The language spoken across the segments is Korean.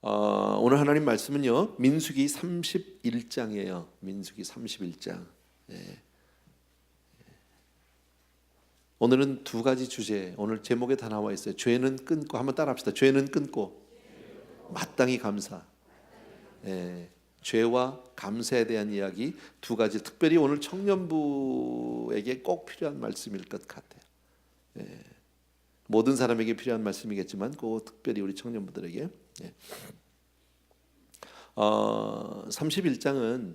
오늘 하나님 말씀은요, 민수기 31장이에요. 민수기 31장. 오늘은 두 가지 주제, 오늘 제목에 다 나와 있어요. 죄는 끊고, 한번 따라합시다. 죄는 끊고 마땅히 감사. 죄와 감사에 대한 이야기 두 가지, 특별히 오늘 청년부에게 꼭 필요한 말씀일 것 같아요. 모든 사람에게 필요한 말씀이겠지만 꼭 특별히 우리 청년부들에게. 31장은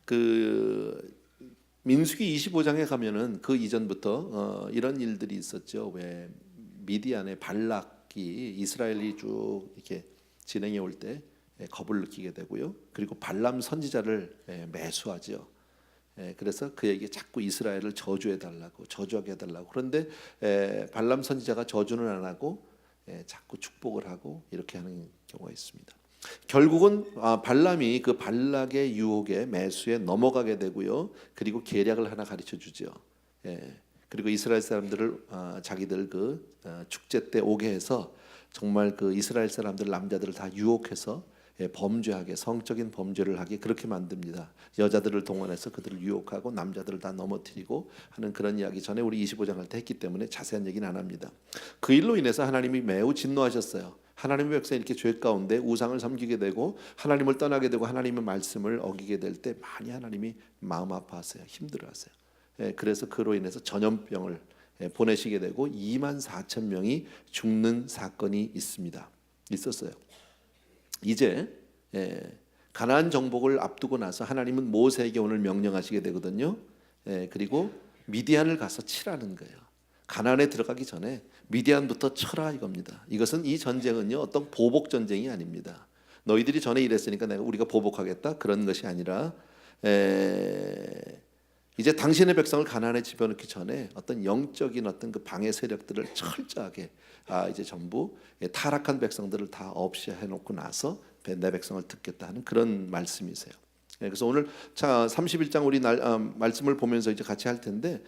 그 민수기 25장에 가면은 그 이전부터 이런 일들이 있었죠. 왜 미디안의 발락이 이스라엘이 쭉 이렇게 진행해 올 때 겁을 느끼게 되고요. 그리고 발람 선지자를 매수하죠. 그래서 그에게 자꾸 이스라엘을 저주해 달라고, 저주하게 해달라고. 그런데 발람 선지자가 저주는 안 하고 자꾸 축복을 하고 이렇게 하는 경우가 있습니다. 결국은 발람이 그 발락의 유혹에, 매수에 넘어가게 되고요. 그리고 계략을 하나 가르쳐 주죠. 그리고 이스라엘 사람들을 자기들 그 축제 때 오게 해서 정말 그 이스라엘 사람들 남자들을 다 유혹해서 범죄하게, 성적인 범죄를 하게 그렇게 만듭니다. 여자들을 동원해서 그들을 유혹하고 남자들을 다 넘어뜨리고 하는 그런 이야기 전에 우리 25장 할 때 했기 때문에 자세한 얘기는 안 합니다. 그 일로 인해서 하나님이 매우 진노하셨어요. 하나님의 백성이 이렇게 죄 가운데 우상을 섬기게 되고 하나님을 떠나게 되고 하나님의 말씀을 어기게 될 때 많이 하나님이 마음 아파하세요. 힘들어하세요. 그래서 그로 인해서 전염병을 보내시게 되고 24,000명이 죽는 사건이 있었어요. 이제 가나안 정복을 앞두고 나서 하나님은 모세에게 오늘 명령하시게 되거든요. 그리고 미디안을 가서 치라는 거예요. 가나안에 들어가기 전에 미디안부터 쳐라 이겁니다. 이것은, 이 전쟁은요, 어떤 보복 전쟁이 아닙니다. 너희들이 전에 이랬으니까 우리가 보복하겠다, 그런 것이 아니라 이제 당신의 백성을 가나안에 집어넣기 전에 어떤 영적인 어떤 그 방해 세력들을 철저하게 이제 전부 타락한 백성들을 다 없이 해놓고 나서 내 백성을 듣겠다 하는 그런 말씀이세요. 그래서 오늘 31장 우리 말씀을 보면서 이제 같이 할 텐데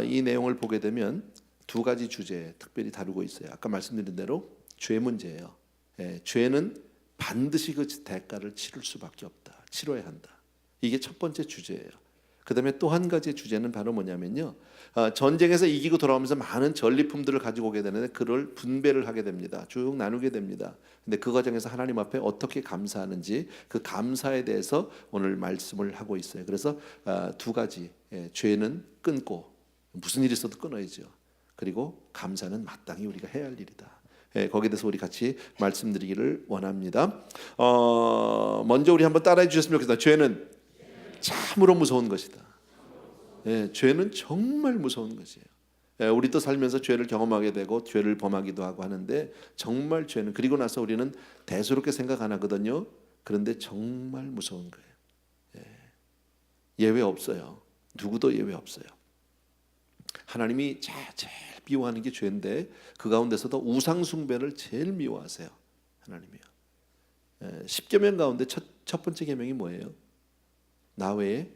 이 내용을 보게 되면 두 가지 주제 특별히 다루고 있어요. 아까 말씀드린 대로 죄 문제예요. 죄는 반드시 그 대가를 치를 수밖에 없다. 치러야 한다. 이게 첫 번째 주제예요. 그 다음에 또 한 가지 주제는 바로 뭐냐면요, 전쟁에서 이기고 돌아오면서 많은 전리품들을 가지고 오게 되는데 그걸 분배를 하게 됩니다. 쭉 나누게 됩니다. 근데 그 과정에서 하나님 앞에 어떻게 감사하는지, 그 감사에 대해서 오늘 말씀을 하고 있어요. 그래서 두 가지, 죄는 끊고, 무슨 일이 있어도 끊어야죠. 그리고 감사는 마땅히 우리가 해야 할 일이다. 거기에 대해서 우리 같이 말씀드리기를 원합니다. 먼저 우리 한번 따라해 주셨으면 좋겠습니다. 죄는 참으로 무서운 것이다. 죄는 정말 무서운 것이에요. 우리도 살면서 죄를 경험하게 되고 죄를 범하기도 하고 하는데, 정말 죄는, 그리고 나서 우리는 대수롭게 생각 안 하거든요. 그런데 정말 무서운 거예요. 예외 없어요. 누구도 예외 없어요. 하나님이 제일 미워하는 게 죄인데 그 가운데서도 우상 숭배를 제일 미워하세요. 하나님이요. 10계명 가운데 첫 번째 계명이 뭐예요? 나 외에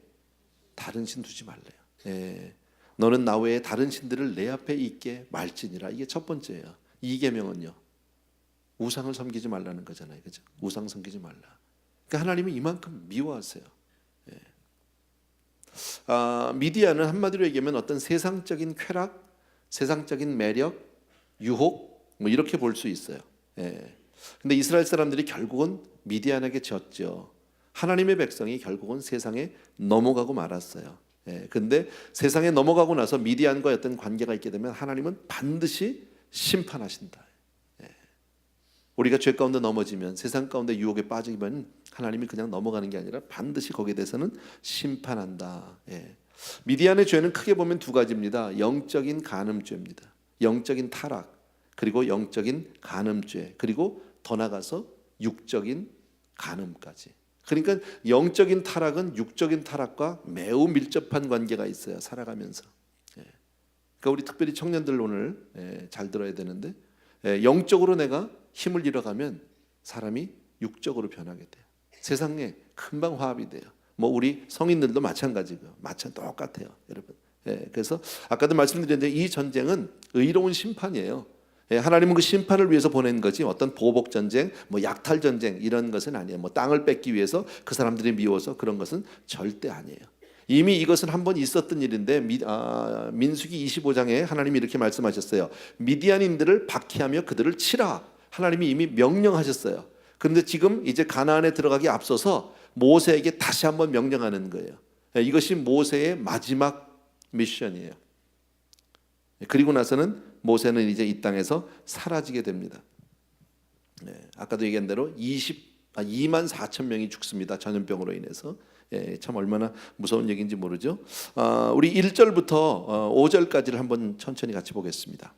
다른 신 두지 말래요. 너는 나 외에 다른 신들을 내 앞에 있게 말지니라. 이게 첫 번째예요. 이 계명은요, 우상을 섬기지 말라는 거잖아요. 그죠? 우상 섬기지 말라. 그러니까 하나님이 이만큼 미워하세요. 미디안은 한마디로 얘기하면 어떤 세상적인 쾌락, 세상적인 매력, 유혹, 뭐 이렇게 볼 수 있어요. 근데 이스라엘 사람들이 결국은 미디안에게 졌죠. 하나님의 백성이 결국은 세상에 넘어가고 말았어요. 근데 세상에 넘어가고 나서 미디안과 어떤 관계가 있게 되면 하나님은 반드시 심판하신다. 우리가 죄 가운데 넘어지면, 세상 가운데 유혹에 빠지면 하나님이 그냥 넘어가는 게 아니라 반드시 거기에 대해서는 심판한다. 미디안의 죄는 크게 보면 두 가지입니다. 영적인 간음죄입니다. 영적인 타락, 그리고 영적인 간음죄, 그리고 더 나가서 육적인 간음까지. 그러니까 영적인 타락은 육적인 타락과 매우 밀접한 관계가 있어요. 살아가면서. 그러니까 우리 특별히 청년들 오늘 잘 들어야 되는데, 영적으로 내가 힘을 잃어가면 사람이 육적으로 변하게 돼요. 세상에 금방 화합이 돼요. 뭐 우리 성인들도 마찬가지고요. 똑같아요, 여러분. 그래서 아까도 말씀드렸는데 이 전쟁은 의로운 심판이에요. 하나님은 그 심판을 위해서 보낸 거지 어떤 보복 전쟁, 뭐 약탈 전쟁 이런 것은 아니에요. 뭐 땅을 뺏기 위해서 그 사람들이 미워서 그런 것은 절대 아니에요. 이미 이것은 한 번 있었던 일인데 민수기 25장에 하나님이 이렇게 말씀하셨어요. 미디안인들을 박해하며 그들을 치라. 하나님이 이미 명령하셨어요. 그런데 지금 이제 가나안에 들어가기 앞서서 모세에게 다시 한번 명령하는 거예요. 이것이 모세의 마지막 미션이에요. 그리고 나서는 모세는 이제 이 땅에서 사라지게 됩니다. 아까도 얘기한 대로 2만 4천 명이 죽습니다. 전염병으로 인해서. 참 얼마나 무서운 얘기인지 모르죠. 우리 1절부터 5절까지를 한번 천천히 같이 보겠습니다.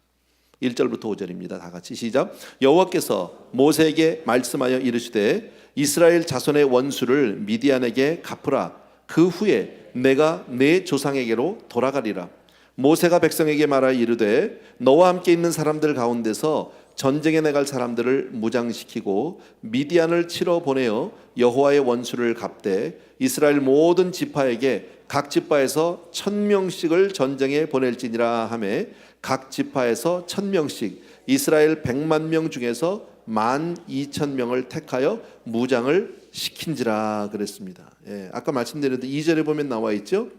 1절부터 5절입니다. 다 같이 시작. 여호와께서 모세에게 말씀하여 이르시되 이스라엘 자손의 원수를 미디안에게 갚으라. 그 후에 내가 내 조상에게로 돌아가리라. 모세가 백성에게 말하여 이르되 너와 함께 있는 사람들 가운데서 전쟁에 나갈 사람들을 무장시키고 미디안을 치러 보내어 여호와의 원수를 갚되 이스라엘 모든 지파에게 각 지파에서 1,000명씩을 전쟁에 보낼지니라 하매 각 지파에서 1,000명씩 이스라엘 100만 명 중에서 12,000명을 택하여 무장을 시킨지라 그랬습니다. 아까 말씀드렸는데 2절에 보면 나와 있죠.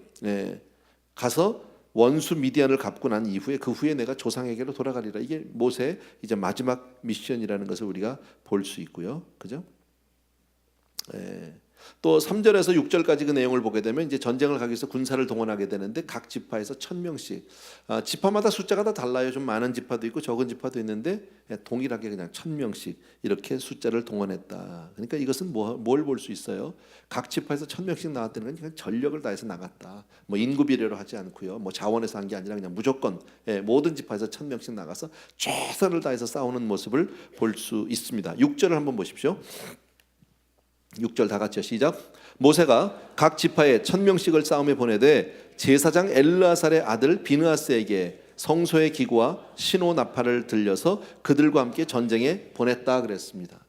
가서 원수 미디안을 갚고 난 이후에 그 후에 내가 조상에게로 돌아가리라. 이게 모세의 이제 마지막 미션이라는 것을 우리가 볼 수 있고요. 그죠? 또 3절에서 6절까지 그 내용을 보게 되면 이제 전쟁을 가기 위해서 군사를 동원하게 되는데 각 지파에서 1,000명씩 지파마다 숫자가 다 달라요. 좀 많은 지파도 있고 적은 지파도 있는데 동일하게 그냥 1,000명씩 이렇게 숫자를 동원했다. 그러니까 이것은 뭘 볼 수 있어요? 각 지파에서 1,000명씩 나왔다는 건 그냥 전력을 다해서 나갔다. 뭐 인구 비례로 하지 않고요. 뭐 자원에서 한 게 아니라 그냥 무조건 모든 지파에서 1,000명씩 나가서 최선을 다해서 싸우는 모습을 볼 수 있습니다. 6절을 한번 보십시오. 6절 다 같이요. 시작. 모세가 각 지파에 1,000명씩을 싸움에 보내되 제사장 엘르아살의 아들 비느하스에게 성소의 기구와 신호 나팔을 들려서 그들과 함께 전쟁에 보냈다 그랬습니다.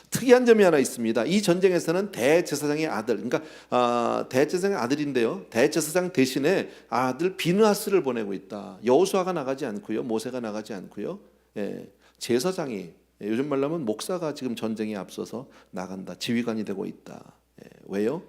특이한 점이 하나 있습니다. 이 전쟁에서는 대제사장의 아들, 그러니까 대제사장의 아들인데요. 대제사장 대신에 아들 비느하스를 보내고 있다. 여호수아가 나가지 않고요, 모세가 나가지 않고요. 제사장이 요즘 말로 하면 목사가 지금 전쟁에 앞서서 나간다. 지휘관이 되고 있다. 왜요?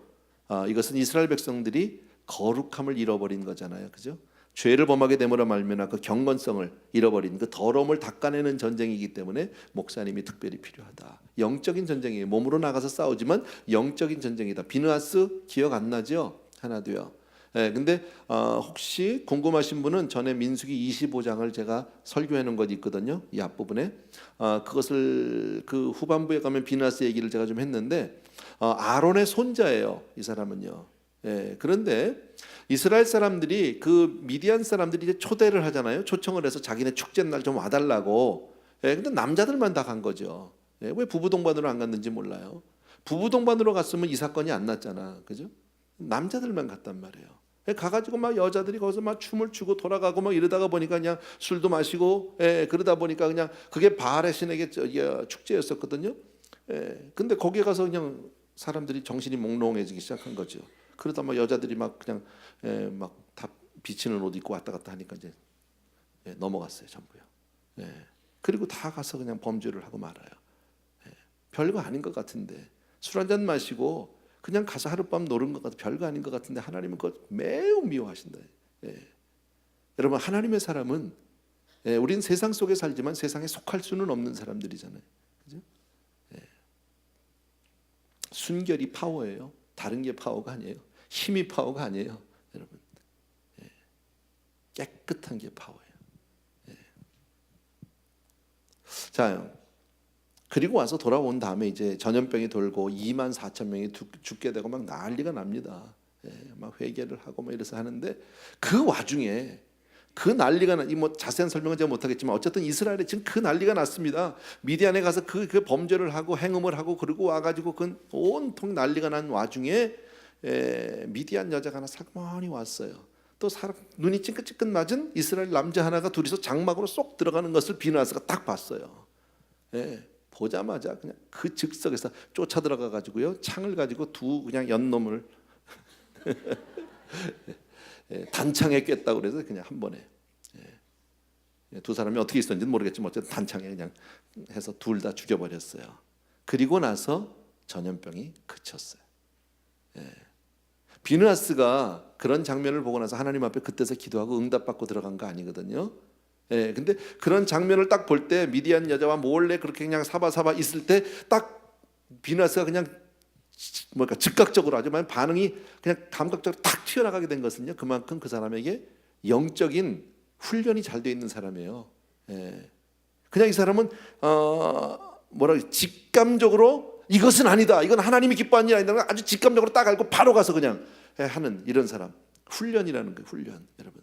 이것은 이스라엘 백성들이 거룩함을 잃어버린 거잖아요. 그죠? 죄를 범하게 됨으로 말미암아 그 경건성을 잃어버린 그 더러움을 닦아내는 전쟁이기 때문에 목사님이 특별히 필요하다. 영적인 전쟁이에요. 몸으로 나가서 싸우지만 영적인 전쟁이다. 비느하스 기억 안 나죠? 하나도요. 근데 혹시 궁금하신 분은 전에 민수기 25장을 제가 설교해 놓은 것 있거든요. 이 앞부분에 그것을 그 후반부에 가면 비느하스 얘기를 제가 좀 했는데 아론의 손자예요. 이 사람은요. 그런데 이스라엘 사람들이 그 미디안 사람들이 이제 초대를 하잖아요. 초청을 해서 자기네 축제날 좀 와달라고. 근데 남자들만 다 간 거죠. 왜 부부 동반으로 안 갔는지 몰라요. 부부 동반으로 갔으면 이 사건이 안 났잖아. 그죠? 남자들만 갔단 말이에요. 가가지고 막 여자들이 거기서 막 춤을 추고 돌아가고 막 이러다가 보니까 그냥 술도 마시고, 그러다 보니까 그냥 그게 바알의 신에게 축제였었거든요. 근데 거기에 가서 그냥 사람들이 정신이 몽롱해지기 시작한 거죠. 그러다 막 여자들이 막 그냥 막 다 비치는 옷 입고 왔다 갔다 하니까 이제 넘어갔어요, 전부요. 그리고 다 가서 그냥 범죄를 하고 말아요. 별거 아닌 것 같은데 술 한잔 마시고 그냥 가서 하룻밤 노는 것 같아 별거 아닌 것 같은데 하나님은 그것 매우 미워하신다. 여러분 하나님의 사람은 우리는 세상 속에 살지만 세상에 속할 수는 없는 사람들이잖아요. 그죠? 순결이 파워예요. 다른 게 파워가 아니에요. 힘이 파워가 아니에요. 여러분 깨끗한 게 파워예요. 자, 그리고 와서 돌아온 다음에 이제 전염병이 돌고 2만 4천 명이 죽게 되고 막 난리가 납니다. 막 회개를 하고 막 이래서 하는데 그 와중에 그 난리가 뭐 자세한 설명은 제가 못하겠지만 어쨌든 이스라엘에 지금 그 난리가 났습니다. 미디안에 가서 그 범죄를 하고 행음을 하고 그리고 와가지고 그 온통 난리가 난 와중에 미디안 여자가 하나 살만히 왔어요. 또 눈이 찡긋찡긋 맞은 이스라엘 남자 하나가 둘이서 장막으로 쏙 들어가는 것을 비느하스가 딱 봤어요. 보자마자 그냥 그 즉석에서 쫓아 들어가 가지고요 창을 가지고 두 그냥 연놈을 단창에 꿰었다고 그래서 그냥 한 번에 두 사람이 어떻게 있었는지는 모르겠지만 어쨌든 단창에 그냥 해서 둘 다 죽여버렸어요. 그리고 나서 전염병이 그쳤어요. 비느하스가 그런 장면을 보고 나서 하나님 앞에 그때서 기도하고 응답받고 들어간 거 아니거든요. 근데 그런 장면을 딱 볼 때 미디안 여자와 몰래 그렇게 그냥 사바사바 있을 때 딱 비느하스가 그냥 뭐랄까 즉각적으로 아주 반응이 그냥 감각적으로 탁 튀어나가게 된 것은요, 그만큼 그 사람에게 영적인 훈련이 잘 돼 있는 사람이에요. 그냥 이 사람은 직감적으로 이것은 아니다, 이건 하나님이 기뻐하는 일 아니다, 아주 직감적으로 딱 알고 바로 가서 그냥 하는 이런 사람. 훈련이라는 거예요. 훈련. 여러분,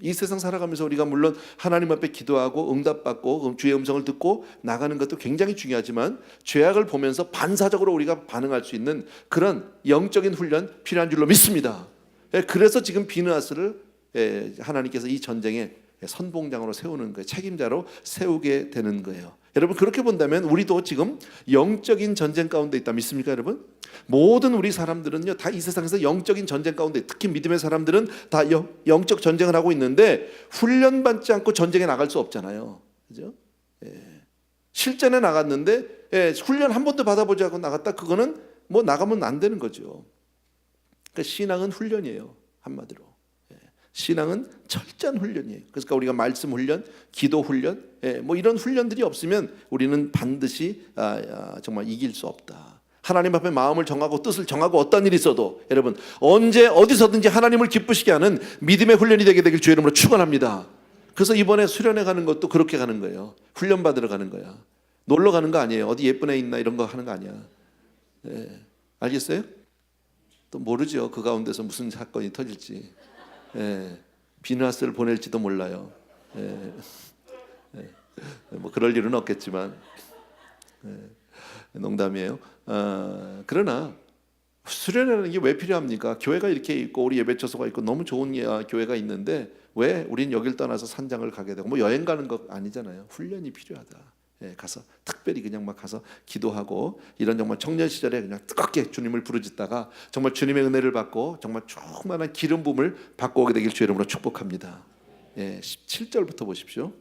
이 세상 살아가면서 우리가 물론 하나님 앞에 기도하고 응답받고 주의 음성을 듣고 나가는 것도 굉장히 중요하지만 죄악을 보면서 반사적으로 우리가 반응할 수 있는 그런 영적인 훈련 필요한 줄로 믿습니다. 그래서 지금 비느하스를 하나님께서 이 전쟁의 선봉장으로 세우는 거예요. 책임자로 세우게 되는 거예요. 여러분, 그렇게 본다면 우리도 지금 영적인 전쟁 가운데 있다 믿습니까, 여러분? 모든 우리 사람들은요, 다 이 세상에서 영적인 전쟁 가운데, 특히 믿음의 사람들은 다 영적 전쟁을 하고 있는데 훈련받지 않고 전쟁에 나갈 수 없잖아요. 그죠? 실전에 나갔는데 훈련 한 번도 받아보지 않고 나갔다, 그거는 뭐 나가면 안 되는 거죠. 그러니까 신앙은 훈련이에요. 한마디로. 신앙은 철저한 훈련이에요. 그러니까 우리가 말씀 훈련, 기도 훈련, 뭐 이런 훈련들이 없으면 우리는 반드시 정말 이길 수 없다. 하나님 앞에 마음을 정하고 뜻을 정하고 어떤 일이 있어도 여러분 언제 어디서든지 하나님을 기쁘시게 하는 믿음의 훈련이 되게 되길 주의 이름으로 축원합니다. 그래서 이번에 수련회 가는 것도 그렇게 가는 거예요. 훈련 받으러 가는 거야. 놀러 가는 거 아니에요. 어디 예쁜 애 있나 이런 거 하는 거 아니야. 알겠어요? 또 모르죠. 그 가운데서 무슨 사건이 터질지. 비느하스를 보낼지도 몰라요. 뭐 그럴 일은 없겠지만 농담이에요. 그러나 수련회라는 게 왜 필요합니까? 교회가 이렇게 있고 우리 예배처소가 있고 너무 좋은 교회가 있는데 왜 우린 여길 떠나서 산장을 가게 되고 뭐 여행 가는 거 아니잖아요. 훈련이 필요하다. 가서 특별히 그냥 막 가서 기도하고 이런 정말 청년 시절에 그냥 뜨겁게 주님을 부르짖다가 정말 주님의 은혜를 받고 정말 충만한 기름 부음을 받고 오게 되길 주의 이름으로 축복합니다. 17절부터 보십시오.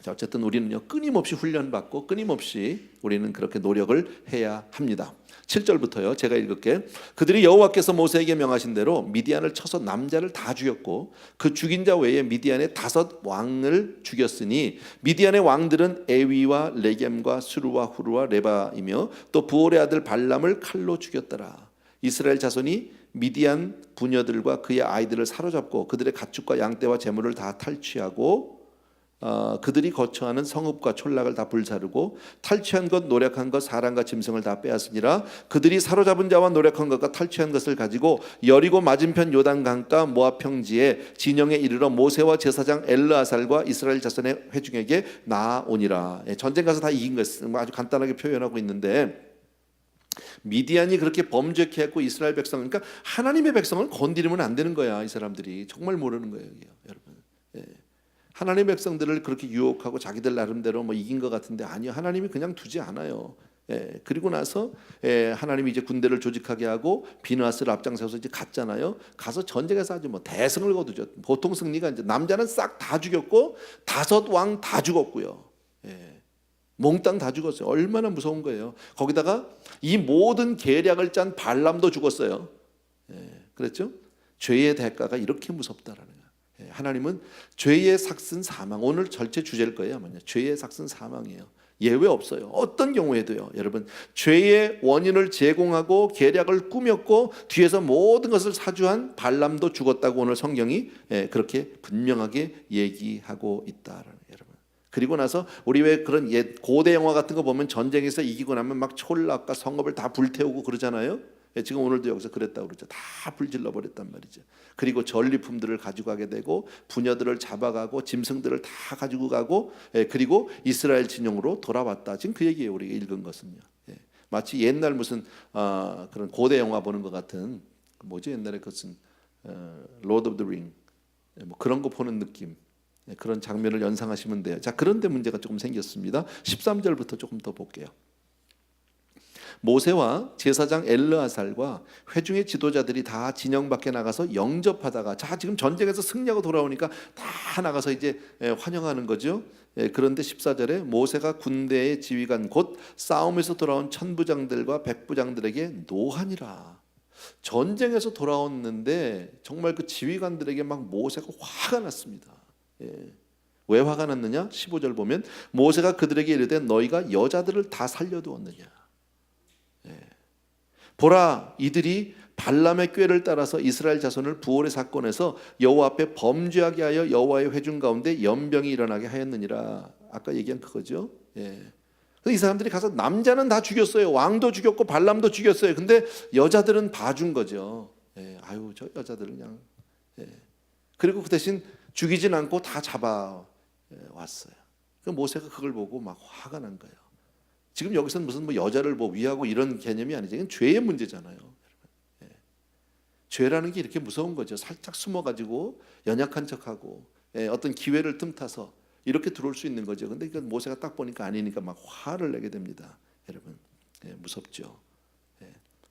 자, 어쨌든 우리는요 끊임없이 훈련받고 끊임없이 우리는 그렇게 노력을 해야 합니다. 7절부터요 제가 읽을게. 그들이 여호와께서 모세에게 명하신 대로 미디안을 쳐서 남자를 다 죽였고 그 죽인 자 외에 미디안의 5 왕을 죽였으니 미디안의 왕들은 에위와 레겜과 수르와 후르와 레바이며 또 부올의 아들 발람을 칼로 죽였더라. 이스라엘 자손이 미디안 부녀들과 그의 아이들을 사로잡고 그들의 가축과 양떼와 재물을 다 탈취하고 그들이 거처하는 성읍과 촌락을 다 불사르고 탈취한 것 노력한 것 사람과 짐승을 다 빼앗으니라. 그들이 사로잡은 자와 노력한 것과 탈취한 것을 가지고 여리고 맞은편 요단강가 모압 평지에 진영에 이르러 모세와 제사장 엘르아살과 이스라엘 자손의 회중에게 나아오니라. 전쟁 가서 다 이긴 것을 아주 간단하게 표현하고 있는데 미디안이 그렇게 범죄케 했고 이스라엘 백성, 그러니까 하나님의 백성을 건드리면 안 되는 거야. 이 사람들이 정말 모르는 거예요, 여러분. 하나님의 백성들을 그렇게 유혹하고 자기들 나름대로 뭐 이긴 것 같은데 아니요, 하나님이 그냥 두지 않아요. 그리고 나서 하나님이 이제 군대를 조직하게 하고 비느하스를 앞장서서 이제 갔잖아요. 가서 전쟁에서 아주 뭐 대승을 거두죠. 보통 승리가 이제 남자는 싹 다 죽였고 5 왕 다 죽었고요. 몽땅 다 죽었어요. 얼마나 무서운 거예요. 거기다가 이 모든 계략을 짠 발람도 죽었어요. 그랬죠? 죄의 대가가 이렇게 무섭다라는 거예요. 하나님은 죄의 삭슨 사망, 오늘 절체 주제일 거예요. 아마요. 죄의 삭슨 사망이에요. 예외 없어요. 어떤 경우에도요. 여러분, 죄의 원인을 제공하고 계략을 꾸몄고 뒤에서 모든 것을 사주한 발람도 죽었다고 오늘 성경이 그렇게 분명하게 얘기하고 있다라는 여러분. 그리고 나서 우리 왜 그런 고대 영화 같은 거 보면 전쟁에서 이기고 나면 막 촌락과 성읍을 다 불태우고 그러잖아요. 지금 오늘도 여기서 그랬다고 그러죠. 다 불질러 버렸단 말이죠. 그리고 전리품들을 가지고 가게 되고 부녀들을 잡아가고 짐승들을 다 가지고 가고 그리고 이스라엘 진영으로 돌아왔다. 지금 그 얘기예요. 우리가 읽은 것은요. 마치 옛날 무슨 그런 고대 영화 보는 것 같은 뭐지 옛날에 그것은 로드 오브 더 링 뭐 그런 거 보는 느낌. 그런 장면을 연상하시면 돼요. 자, 그런데 문제가 조금 생겼습니다. 13절부터 조금 더 볼게요. 모세와 제사장 엘르아살과 회중의 지도자들이 다 진영 밖에 나가서 영접하다가, 자 지금 전쟁에서 승리하고 돌아오니까 다 나가서 이제 환영하는 거죠. 그런데 14절에 모세가 군대의 지휘관 곧 싸움에서 돌아온 천부장들과 백부장들에게 노하니라. 전쟁에서 돌아왔는데 정말 그 지휘관들에게 막 모세가 화가 났습니다. 왜 화가 났느냐? 15절 보면 모세가 그들에게 이르되 너희가 여자들을 다 살려두었느냐. 보라, 이들이 발람의 꾀를 따라서 이스라엘 자손을 부올의 사건에서 여호와 앞에 범죄하게 하여 여호와의 회중 가운데 연병이 일어나게 하였느니라. 아까 얘기한 그거죠. 이 사람들이 가서 남자는 다 죽였어요. 왕도 죽였고 발람도 죽였어요. 근데 여자들은 봐준 거죠. 아유 저 여자들은 그냥. 그리고 그 대신 죽이진 않고 다 잡아 왔어요. 그 모세가 그걸 보고 막 화가 난 거예요. 지금 여기서는 무슨 뭐 여자를 뭐 위하고 이런 개념이 아니죠. 이건 죄의 문제잖아요. 죄라는 게 이렇게 무서운 거죠. 살짝 숨어가지고 연약한 척하고 어떤 기회를 틈타서 이렇게 들어올 수 있는 거죠. 근데 이건 모세가 딱 보니까 아니니까 막 화를 내게 됩니다. 여러분 무섭죠.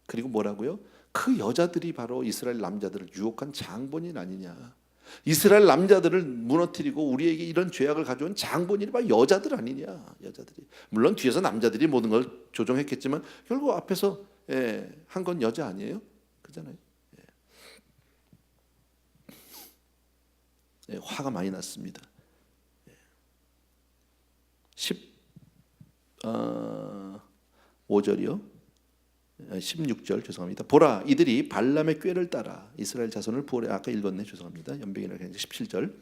그리고 뭐라고요? 그 여자들이 바로 이스라엘 남자들을 유혹한 장본인 아니냐. 이스라엘 남자들을 무너뜨리고 우리에게 이런 죄악을 가져온 장본인이 바로 여자들 아니냐. 여자들이 물론 뒤에서 남자들이 모든 걸 조종했겠지만 결국 앞에서 한 건 여자 아니에요? 그잖아요. 화가 많이 났습니다. 15절이요. 16절 죄송합니다. 보라, 이들이 발람의 꾀를 따라 이스라엘 자손을 부올에, 아까 읽었네, 죄송합니다. 연병이라 그랬는데 17절.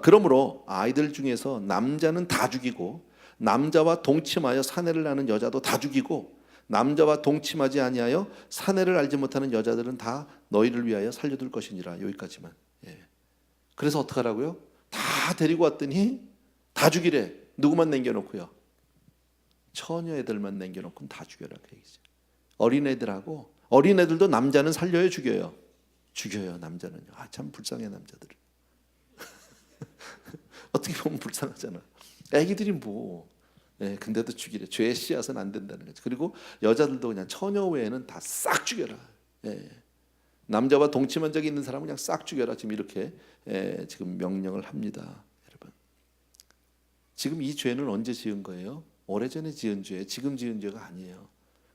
그러므로 아이들 중에서 남자는 다 죽이고 남자와 동침하여 사내를 나는 여자도 다 죽이고 남자와 동침하지 아니하여 사내를 알지 못하는 여자들은 다 너희를 위하여 살려둘 것이니라. 여기까지만. 그래서 어떻게 하라고요? 다 데리고 왔더니 다 죽이래. 누구만 남겨놓고요? 처녀애들만 남겨놓고는 다 죽여라 그 얘기죠. 어린애들하고, 어린애들도 남자는 살려요, 죽여요? 죽여요. 남자는요. 아 참 불쌍해 남자들은. 어떻게 보면 불쌍하잖아. 애기들이 뭐 근데도 죽이래. 죄의 씨앗은 안 된다는 거죠. 그리고 여자들도 그냥 처녀 외에는 다 싹 죽여라. 남자와 동침한 적이 있는 사람은 그냥 싹 죽여라. 지금 이렇게 지금 명령을 합니다. 여러분, 지금 이 죄는 언제 지은 거예요? 오래전에 지은 죄, 지금 지은 죄가 아니에요.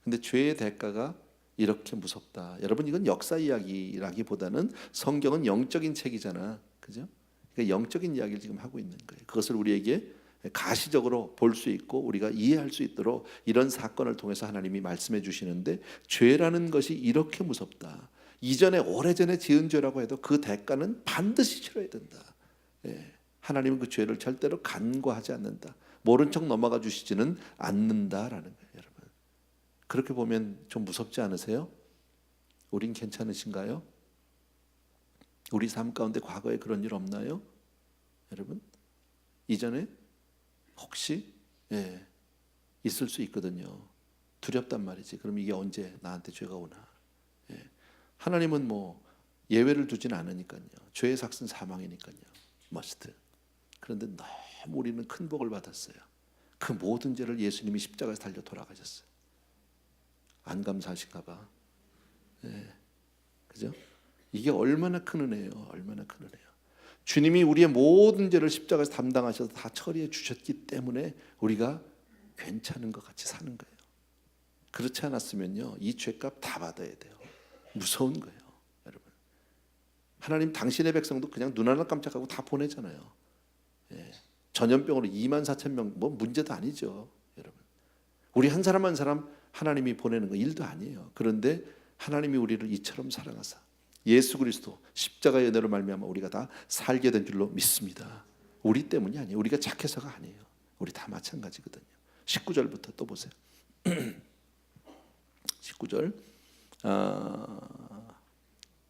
근데 죄의 대가가 이렇게 무섭다. 여러분, 이건 역사 이야기라기보다는 성경은 영적인 책이잖아, 그죠? 그러니까 영적인 이야기를 지금 하고 있는 거예요. 그것을 우리에게 가시적으로 볼 수 있고 우리가 이해할 수 있도록 이런 사건을 통해서 하나님이 말씀해 주시는데, 죄라는 것이 이렇게 무섭다. 이전에 오래전에 지은 죄라고 해도 그 대가는 반드시 치러야 된다. 하나님은 그 죄를 절대로 간과하지 않는다. 모른 척 넘어가 주시지는 않는다라는 거예요. 여러분, 그렇게 보면 좀 무섭지 않으세요? 우린 괜찮으신가요? 우리 삶 가운데 과거에 그런 일 없나요? 여러분, 이전에 혹시 있을 수 있거든요. 두렵단 말이지. 그럼 이게 언제 나한테 죄가 오나? 하나님은 뭐 예외를 두진 않으니까요. 죄의 삭은 사망이니까요. 머스트. 그런데 너무 우리는 큰 복을 받았어요. 그 모든 죄를 예수님이 십자가에서 달려 돌아가셨어요. 안 감사하신가 봐. 그죠? 이게 얼마나 큰 은혜예요. 얼마나 큰 은혜예요. 주님이 우리의 모든 죄를 십자가에서 담당하셔서 다 처리해 주셨기 때문에 우리가 괜찮은 것 같이 사는 거예요. 그렇지 않았으면요, 이 죄값 다 받아야 돼요. 무서운 거예요, 여러분. 하나님 당신의 백성도 그냥 눈 하나 깜짝하고 다 보내잖아요. 전염병으로 24,000명 뭐 문제도 아니죠, 여러분. 우리 한 사람 한 사람 하나님이 보내는 거 일도 아니에요. 그런데 하나님이 우리를 이처럼 사랑하사 예수 그리스도 십자가의 은혜로 말미암아 우리가 다 살게 된 줄로 믿습니다. 우리 때문이 아니에요. 우리가 착해서가 아니에요. 우리 다 마찬가지거든요. 19절부터 또 보세요. 19절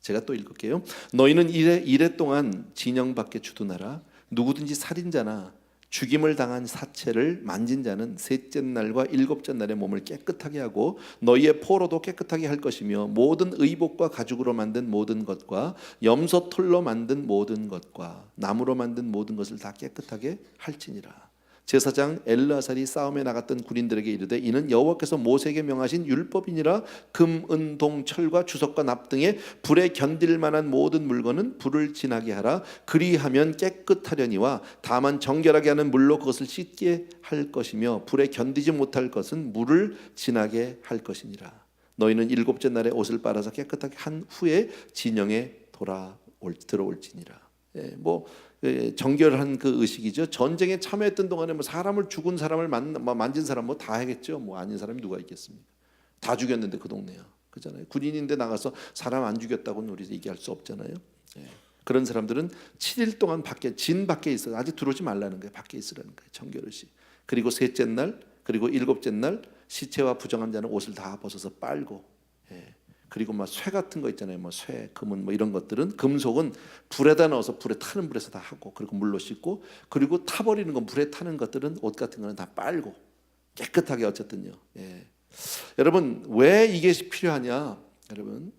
제가 또 읽을게요. 너희는 이래 동안 진영 밖에 주둔하라. 누구든지 살인자나 죽임을 당한 사체를 만진 자는 셋째 날과 일곱째 날에 몸을 깨끗하게 하고 너희의 포로도 깨끗하게 할 것이며 모든 의복과 가죽으로 만든 모든 것과 염소 털로 만든 모든 것과 나무로 만든 모든 것을 다 깨끗하게 할지니라. 제사장 엘르아살이 싸움에 나갔던 군인들에게 이르되 이는 여호와께서 모세에게 명하신 율법이니라. 금, 은, 동, 철과 주석과 납 등의 불에 견딜 만한 모든 물건은 불을 지나게 하라. 그리하면 깨끗하려니와 다만 정결하게 하는 물로 그것을 씻게 할 것이며 불에 견디지 못할 것은 물을 지나게 할 것이니라. 너희는 일곱째 날에 옷을 빨아서 깨끗하게 한 후에 진영에 들어올지니라. 정결한 그 의식이죠. 전쟁에 참여했던 동안에 사람을 죽은 사람을 만진 사람 다 하겠죠. 아닌 사람이 누가 있겠습니까? 다 죽였는데 그 동네야, 그잖아요. 군인인데 나가서 사람 안 죽였다고는 우리 얘기할 수 없잖아요. 그런 사람들은 7일 동안 진 밖에 있어. 아직 들어오지 말라는 거예요. 밖에 있으라는 거예요. 정결의식. 그리고 셋째 날, 그리고 일곱째 날 시체와 부정한 자는 옷을 다 벗어서 빨고. 그리고 쇠 같은 거 있잖아요. 쇠, 금은 이런 것들은, 금속은 불에다 넣어서 불에 타는 불에서 다 하고, 그리고 물로 씻고, 그리고 타버리는 건, 불에 타는 것들은, 옷 같은 거는 다 빨고 깨끗하게 어쨌든요. 여러분, 왜 이게 필요하냐? 여러분,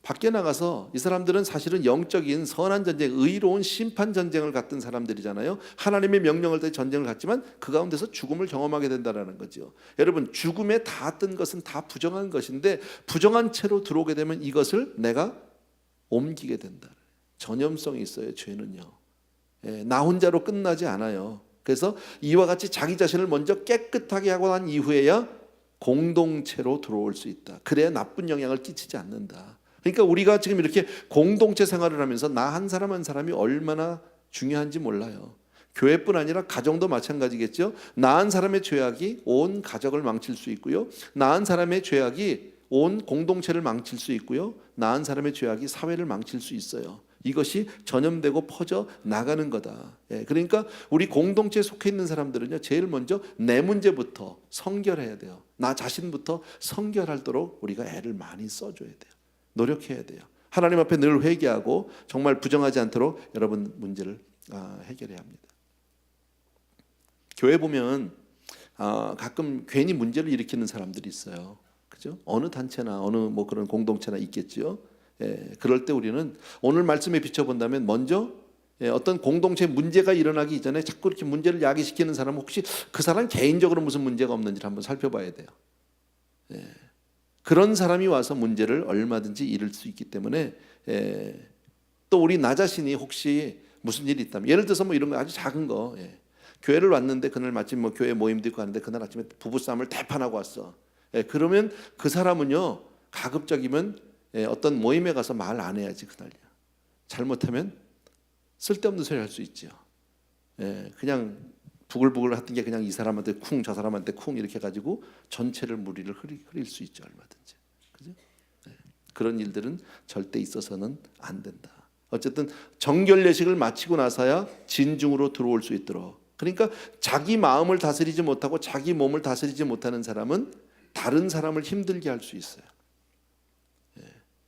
밖에 나가서 이 사람들은 사실은 영적인 선한 전쟁, 의로운 심판 전쟁을 갔던 사람들이잖아요. 하나님의 명령을 따라 전쟁을 갔지만 그 가운데서 죽음을 경험하게 된다는 거죠. 여러분, 죽음에 닿았던 것은 다 부정한 것인데 부정한 채로 들어오게 되면 이것을 내가 옮기게 된다. 전염성이 있어요. 죄는요. 나 혼자로 끝나지 않아요. 그래서 이와 같이 자기 자신을 먼저 깨끗하게 하고 난 이후에야 공동체로 들어올 수 있다. 그래야 나쁜 영향을 끼치지 않는다. 그러니까 우리가 지금 이렇게 공동체 생활을 하면서 나 한 사람 한 사람이 얼마나 중요한지 몰라요. 교회뿐 아니라 가정도 마찬가지겠죠. 나 한 사람의 죄악이 온 가족을 망칠 수 있고요. 나 한 사람의 죄악이 온 공동체를 망칠 수 있고요. 나 한 사람의 죄악이 사회를 망칠 수 있어요. 이것이 전염되고 퍼져 나가는 거다. 그러니까 우리 공동체에 속해 있는 사람들은요, 제일 먼저 내 문제부터 성결해야 돼요. 나 자신부터 성결하도록 우리가 애를 많이 써줘야 돼요. 노력해야 돼요. 하나님 앞에 늘 회개하고 정말 부정하지 않도록 여러분 문제를 해결해야 합니다. 교회 보면 가끔 괜히 문제를 일으키는 사람들이 있어요. 그죠? 어느 단체나 어느 그런 공동체나 있겠죠. 그럴 때 우리는 오늘 말씀에 비춰본다면 먼저 어떤 공동체 문제가 일어나기 이전에 자꾸 이렇게 문제를 야기시키는 사람은 혹시 그 사람 개인적으로 무슨 문제가 없는지를 한번 살펴봐야 돼요. 그런 사람이 와서 문제를 얼마든지 일을 수 있기 때문에 또 우리 나 자신이 혹시 무슨 일이 있다면, 예를 들어서 이런 거 아주 작은 거, 교회를 왔는데 그날 마침 교회 모임도 있고 하는데 그날 아침에 부부싸움을 대판하고 왔어. 그러면 그 사람은요, 가급적이면 어떤 모임에 가서 말 안 해야지. 그날요. 잘못하면 쓸데없는 소리 할 수 있죠. 그냥 부글부글 했던 게 그냥 이 사람한테 쿵, 저 사람한테 쿵 이렇게 해가지고 전체를 무리를 흐릴 수 있죠. 얼마든지. 그죠? 그런 일들은 절대 있어서는 안 된다. 어쨌든 정결 예식을 마치고 나서야 진중으로 들어올 수 있도록. 그러니까 자기 마음을 다스리지 못하고 자기 몸을 다스리지 못하는 사람은 다른 사람을 힘들게 할 수 있어요.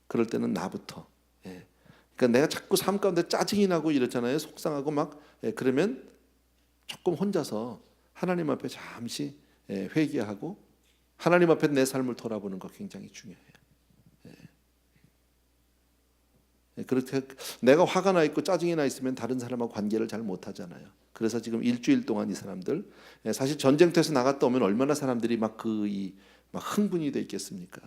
그럴 때는 나부터. 그러니까 내가 자꾸 삶 가운데 짜증이 나고 이렇잖아요. 속상하고 그러면 조금 혼자서 하나님 앞에 잠시 회개하고 하나님 앞에 내 삶을 돌아보는 거 굉장히 중요해요. 그렇게 내가 화가 나 있고 짜증이 나 있으면 다른 사람하고 관계를 잘 못하잖아요. 그래서 지금 일주일 동안 이 사람들, 사실 전쟁터에서 나갔다 오면 얼마나 사람들이 막 흥분이 돼 있겠습니까?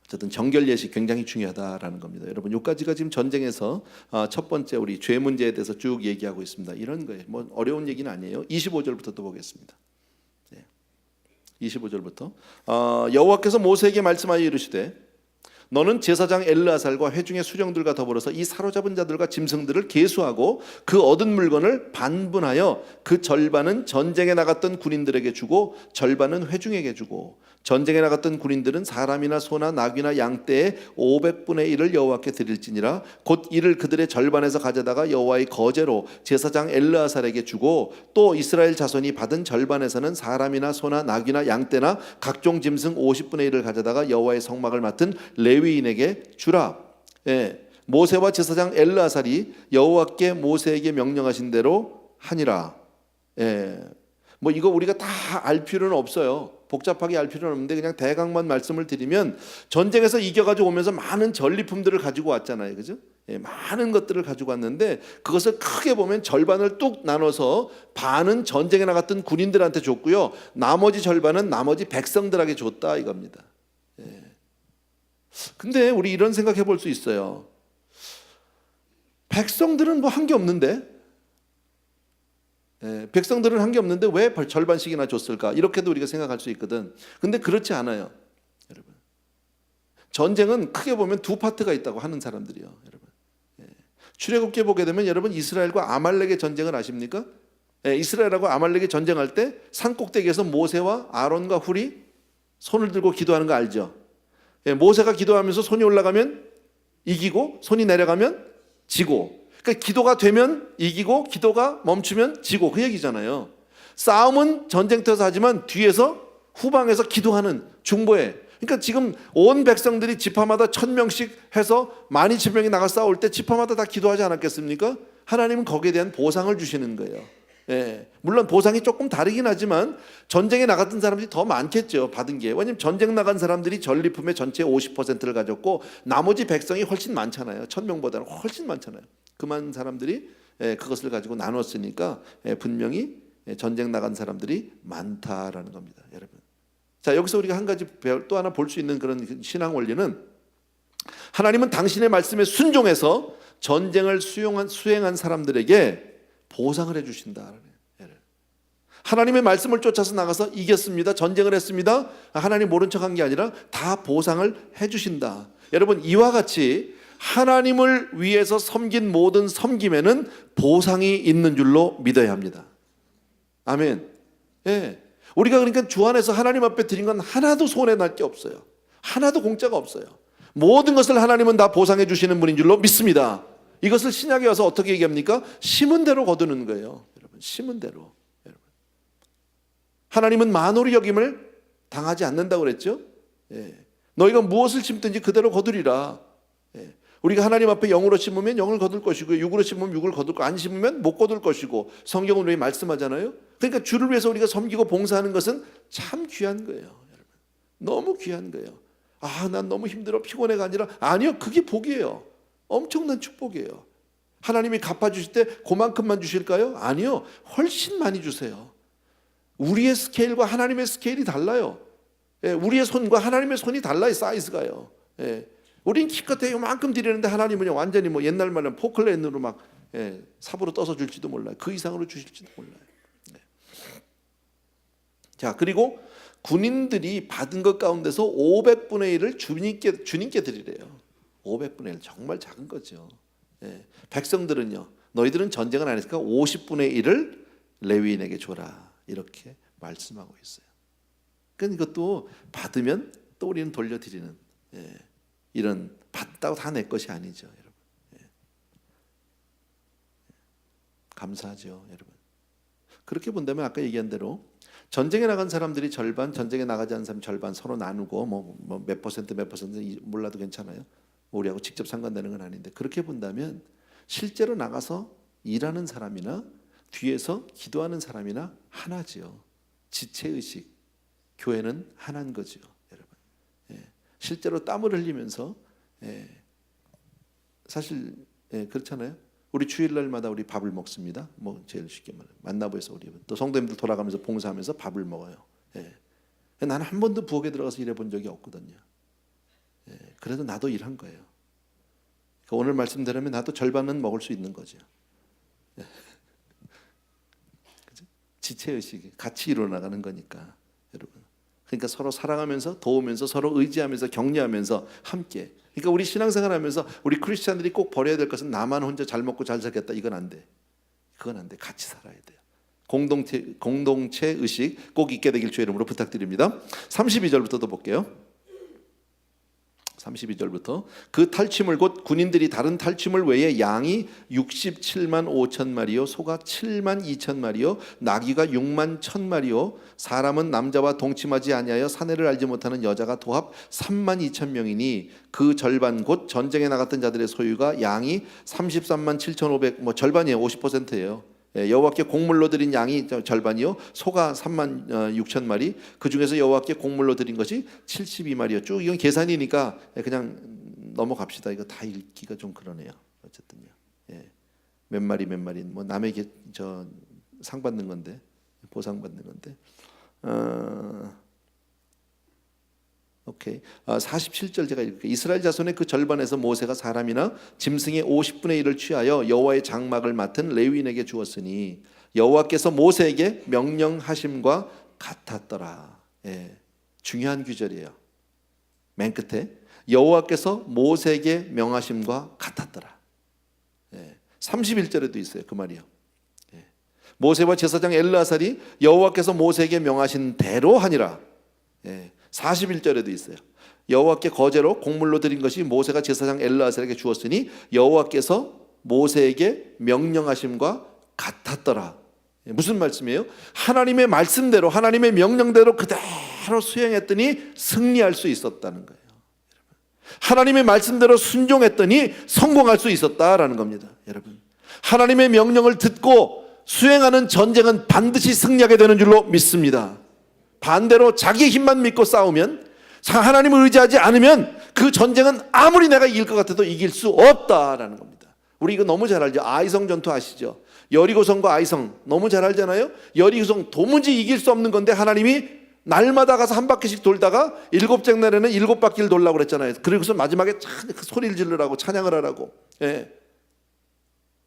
어쨌든 정결 예식 굉장히 중요하다라는 겁니다. 여러분, 여기까지가 지금 전쟁에서 첫 번째 우리 죄 문제에 대해서 쭉 얘기하고 있습니다. 이런 거예요. 어려운 얘기는 아니에요. 25절부터 또 보겠습니다. 25절부터 여호와께서 모세에게 말씀하여 이르시되 너는 제사장 엘르아살과 회중의 수령들과 더불어서 이 사로잡은 자들과 짐승들을 계수하고 그 얻은 물건을 반분하여 그 절반은 전쟁에 나갔던 군인들에게 주고 절반은 회중에게 주고 전쟁에 나갔던 군인들은 사람이나 소나 낙이나 양떼의 500분의 1을 여호와께 드릴지니라. 곧 이를 그들의 절반에서 가져다가 여호와의 거제로 제사장 엘르아살에게 주고 또 이스라엘 자손이 받은 절반에서는 사람이나 소나 낙이나 양떼나 각종 짐승 50분의 1을 가져다가 여호와의 성막을 맡은 레위인에게 주라. 모세와 제사장 엘르아살이 여호와께 모세에게 명령하신 대로 하니라. 뭐 이거 우리가 다 알 필요는 없어요. 복잡하게 알 필요는 없는데 그냥 대강만 말씀을 드리면 전쟁에서 이겨가지고 오면서 많은 전리품들을 가지고 왔잖아요. 그죠? 많은 것들을 가지고 왔는데 그것을 크게 보면 절반을 뚝 나눠서 반은 전쟁에 나갔던 군인들한테 줬고요. 나머지 절반은 나머지 백성들에게 줬다 이겁니다. 근데 우리 이런 생각해 볼 수 있어요. 백성들은 뭐 한 게 없는데 백성들은 한 게 없는데 왜 절반씩이나 줬을까? 이렇게도 우리가 생각할 수 있거든. 근데 그렇지 않아요. 여러분. 전쟁은 크게 보면 두 파트가 있다고 하는 사람들이요. 여러분. 출애굽기에 보게 되면 여러분 이스라엘과 아말렉의 전쟁을 아십니까? 이스라엘하고 아말렉이 전쟁할 때 산꼭대기에서 모세와 아론과 훌이 손을 들고 기도하는 거 알죠? 모세가 기도하면서 손이 올라가면 이기고 손이 내려가면 지고, 그러니까 기도가 되면 이기고 기도가 멈추면 지고, 그 얘기잖아요. 싸움은 전쟁터에서 하지만 뒤에서 후방에서 기도하는 중보에, 그러니까 지금 온 백성들이 지파마다 1000명씩 해서 12000명이 나가 싸울 때 지파마다 다 기도하지 않았겠습니까? 하나님은 거기에 대한 보상을 주시는 거예요. 물론 보상이 조금 다르긴 하지만 전쟁에 나갔던 사람들이 더 많겠죠, 받은 게. 왜냐하면 전쟁 나간 사람들이 전리품의 전체의 50%를 가졌고 나머지 백성이 훨씬 많잖아요. 1000명보다는 훨씬 많잖아요. 그 많은 사람들이 그것을 가지고 나눴으니까 분명히 전쟁 나간 사람들이 많다라는 겁니다, 여러분. 자, 여기서 우리가 한 가지 또 하나 볼 수 있는 그런 신앙 원리는, 하나님은 당신의 말씀에 순종해서 전쟁을 수행한 사람들에게 보상을 해주신다. 하나님의 말씀을 쫓아서 나가서 이겼습니다, 전쟁을 했습니다, 하나님 모른 척한 게 아니라 다 보상을 해주신다. 여러분, 이와 같이 하나님을 위해서 섬긴 모든 섬김에는 보상이 있는 줄로 믿어야 합니다. 아멘. 우리가 그러니까 주 안에서 하나님 앞에 드린 건 하나도 손해 날 게 없어요. 하나도 공짜가 없어요. 모든 것을 하나님은 다 보상해 주시는 분인 줄로 믿습니다. 이것을 신약에 와서 어떻게 얘기합니까? 심은 대로 거두는 거예요. 여러분, 심은 대로. 여러분. 하나님은 만홀히 여김을 당하지 않는다고 그랬죠? 너희가 무엇을 심든지 그대로 거두리라. 우리가 하나님 앞에 영으로 심으면 영을 거둘 것이고 육으로 심으면 육을 거둘 거, 안 심으면 못 거둘 것이고, 성경은 왜 말씀하잖아요. 그러니까 주를 위해서 우리가 섬기고 봉사하는 것은 참 귀한 거예요, 여러분. 너무 귀한 거예요. 난 너무 힘들어 피곤해가 아니라, 아니요, 그게 복이에요. 엄청난 축복이에요. 하나님이 갚아주실 때 그만큼만 주실까요? 아니요, 훨씬 많이 주세요. 우리의 스케일과 하나님의 스케일이 달라요. 우리의 손과 하나님의 손이 달라요, 사이즈가요. 우린 키껏해 요만큼 드리는데 하나님은요 완전히 뭐 옛날 말은 포클레인으로 막 삽으로 떠서 줄지도 몰라요. 그 이상으로 주실지도 몰라요. 자, 그리고 군인들이 받은 것 가운데서 500분의 1을 주님께 드리래요. 500분의 1, 정말 작은 거죠. 백성들은요, 너희들은 전쟁을 안 했으니까 50분의 1을 레위인에게 줘라, 이렇게 말씀하고 있어요. 그러니까 이것도 받으면 또 우리는 돌려드리는, 이런 받다고 다 내 것이 아니죠, 여러분. 감사하죠, 여러분. 그렇게 본다면 아까 얘기한 대로 전쟁에 나간 사람들이 절반, 전쟁에 나가지 않은 사람 절반 서로 나누고 뭐 몇 퍼센트 몰라도 괜찮아요. 우리하고 직접 상관되는 건 아닌데, 그렇게 본다면 실제로 나가서 일하는 사람이나 뒤에서 기도하는 사람이나 하나지요. 지체의식, 교회는 하나인 거죠, 여러분. 실제로 땀을 흘리면서, 사실 그렇잖아요. 우리 주일날마다 우리 밥을 먹습니다. 뭐 제일 쉽게 말해 만나보에서 우리 또 성도님들 돌아가면서 봉사하면서 밥을 먹어요. 나는 한 번도 부엌에 들어가서 일해본 적이 없거든요. 그래도 나도 일한 거예요. 그러니까 오늘 말씀대로면 나도 절반은 먹을 수 있는 거죠. 지체의식이 같이 일어나가는 거니까, 여러분. 그러니까 서로 사랑하면서 도우면서 서로 의지하면서 격려하면서 함께. 그러니까 우리 신앙생활하면서 우리 크리스찬들이 꼭 버려야 될 것은 나만 혼자 잘 먹고 잘 살겠다, 이건 안 돼. 그건 안 돼. 같이 살아야 돼요. 공동체 의식 꼭 있게 되길 주의 이름으로 부탁드립니다. 32절부터도 볼게요. 32절부터 그 탈취물 곧 군인들이 다른 탈취물 외에 양이 67만 5천 마리요 소가 7만 2천 마리요 나귀가 6만 1천 마리요 사람은 남자와 동침하지 아니하여 사내를 알지 못하는 여자가 도합 3만 2천 명이니 그 절반 곧 전쟁에 나갔던 자들의 소유가 양이 33만 7천 5백, 뭐 절반이에요. 50%예요. 여호와께 곡물로 드린 양이 절반이요 소가 3만 6천 마리 그 중에서 여호와께 곡물로 드린 것이 72마리요. 쭉 이건 계산이니까 그냥 넘어갑시다. 이거 다 읽기가 좀 그러네요. 어쨌든요. 몇 마리 뭐 남에게 상 받는 건데 보상 받는 건데. 오케이. 47절 제가 읽을게요. 이스라엘 자손의 그 절반에서 모세가 사람이나 짐승의 50분의 1을 취하여 여호와의 장막을 맡은 레위인에게 주었으니 여호와께서 모세에게 명령하심과 같았더라. 중요한 구절이에요. 맨 끝에 여호와께서 모세에게 명하심과 같았더라. 31절에도 있어요. 그 말이요. 모세와 제사장 엘르아살이 여호와께서 모세에게 명하신 대로 하니라. 41절에도 있어요. 여호와께 거제로 곡물로 드린 것이 모세가 제사장 엘르아살에게 주었으니 여호와께서 모세에게 명령하심과 같았더라. 무슨 말씀이에요? 하나님의 말씀대로 하나님의 명령대로 그대로 수행했더니 승리할 수 있었다는 거예요. 하나님의 말씀대로 순종했더니 성공할 수 있었다라는 겁니다. 여러분, 하나님의 명령을 듣고 수행하는 전쟁은 반드시 승리하게 되는 줄로 믿습니다. 반대로 자기의 힘만 믿고 싸우면, 하나님을 의지하지 않으면 그 전쟁은 아무리 내가 이길 것 같아도 이길 수 없다라는 겁니다. 우리 이거 너무 잘 알죠. 아이성 전투 아시죠? 여리고성과 아이성 너무 잘 알잖아요. 여리고성 도무지 이길 수 없는 건데 하나님이 날마다 가서 한 바퀴씩 돌다가 일곱째 날에는 7바퀴를 돌라고 그랬잖아요. 그리고서 마지막에 소리를 지르라고 찬양을 하라고.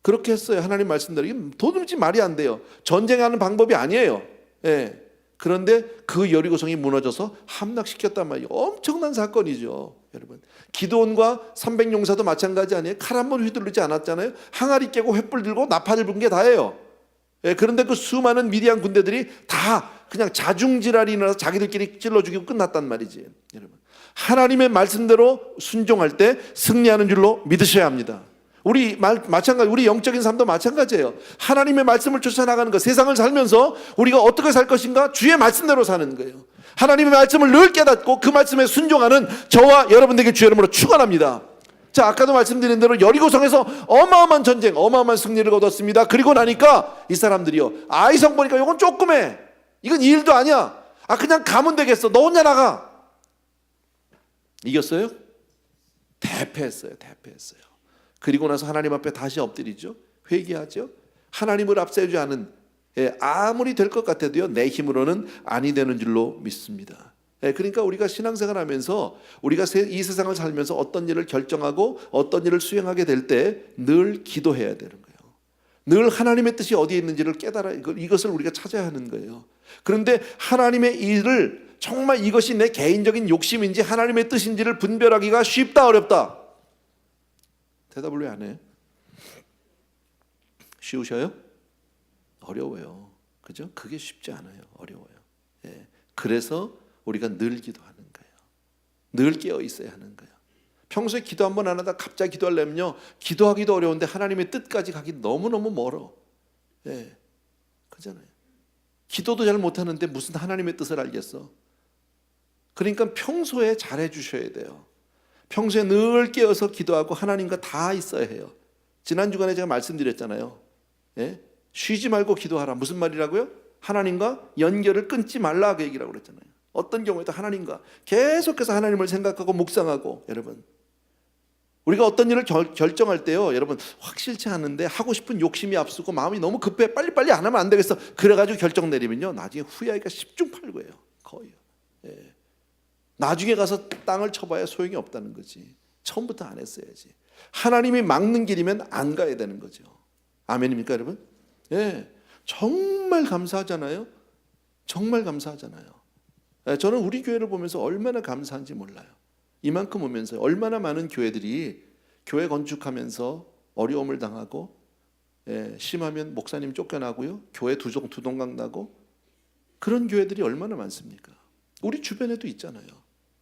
그렇게 했어요. 하나님 말씀대로. 이게 도무지 말이 안 돼요. 전쟁하는 방법이 아니에요. 그런데 그 여리고성이 무너져서 함락시켰단 말이에요. 엄청난 사건이죠. 여러분, 기드온과 300용사도 마찬가지 아니에요? 칼 한 번 휘두르지 않았잖아요. 항아리 깨고 횃불 들고 나팔을 분 게 다예요. 그런데 그 수많은 미디안 군대들이 다 그냥 자중질환이 일어나서 자기들끼리 찔러 죽이고 끝났단 말이지. 여러분, 하나님의 말씀대로 순종할 때 승리하는 줄로 믿으셔야 합니다. 마찬가지, 우리 영적인 삶도 마찬가지예요. 하나님의 말씀을 쫓아나가는 것, 세상을 살면서 우리가 어떻게 살 것인가? 주의 말씀대로 사는 거예요. 하나님의 말씀을 늘 깨닫고 그 말씀에 순종하는 저와 여러분에게 주의 이름으로 축원합니다. 자, 아까도 말씀드린 대로 여리고성에서 어마어마한 전쟁, 어마어마한 승리를 얻었습니다. 그리고 나니까 이 사람들이요, 아이성 보니까 이건 조그매, 이건 이 일도 아니야, 그냥 가면 되겠어, 너 혼자 나가. 이겼어요? 대패했어요. 그리고 나서 하나님 앞에 다시 엎드리죠. 회개하죠. 하나님을 앞세우지 않은, 아무리 될 것 같아도요, 내 힘으로는 아니 되는 줄로 믿습니다. 그러니까 우리가 신앙생활 하면서 우리가 이 세상을 살면서 어떤 일을 결정하고 어떤 일을 수행하게 될 때 늘 기도해야 되는 거예요. 늘 하나님의 뜻이 어디에 있는지를 깨달아, 이것을 우리가 찾아야 하는 거예요. 그런데 하나님의 일을 정말 이것이 내 개인적인 욕심인지 하나님의 뜻인지를 분별하기가 쉽다, 어렵다? 대답을 왜 안 해요? 쉬우셔요? 어려워요. 그죠? 그게 쉽지 않아요. 어려워요. 그래서 우리가 늘 기도하는 거예요. 늘 깨어 있어야 하는 거예요. 평소에 기도 한번 안 하다 갑자기 기도하려면요, 기도하기도 어려운데 하나님의 뜻까지 가기 너무너무 멀어. 그잖아요. 기도도 잘 못하는데 무슨 하나님의 뜻을 알겠어? 그러니까 평소에 잘해 주셔야 돼요. 평소에 늘 깨어서 기도하고 하나님과 다 있어야 해요. 지난 주간에 제가 말씀드렸잖아요. 쉬지 말고 기도하라. 무슨 말이라고요? 하나님과 연결을 끊지 말라, 그 얘기라고 그랬잖아요. 어떤 경우에도 하나님과 계속해서 하나님을 생각하고 묵상하고. 여러분, 우리가 어떤 일을 결정할 때요, 여러분, 확실치 않은데 하고 싶은 욕심이 앞서고 마음이 너무 급해, 빨리빨리 안 하면 안 되겠어, 그래가지고 결정 내리면요, 나중에 후회하기가 십중팔구예요. 거의. 나중에 가서 땅을 쳐봐야 소용이 없다는 거지. 처음부터 안 했어야지. 하나님이 막는 길이면 안 가야 되는 거죠. 아멘입니까, 여러분? 정말 감사하잖아요. 정말 감사하잖아요. 저는 우리 교회를 보면서 얼마나 감사한지 몰라요. 이만큼 오면서 얼마나 많은 교회들이 교회 건축하면서 어려움을 당하고, 심하면 목사님 쫓겨나고요, 교회 두동강 나고, 그런 교회들이 얼마나 많습니까? 우리 주변에도 있잖아요,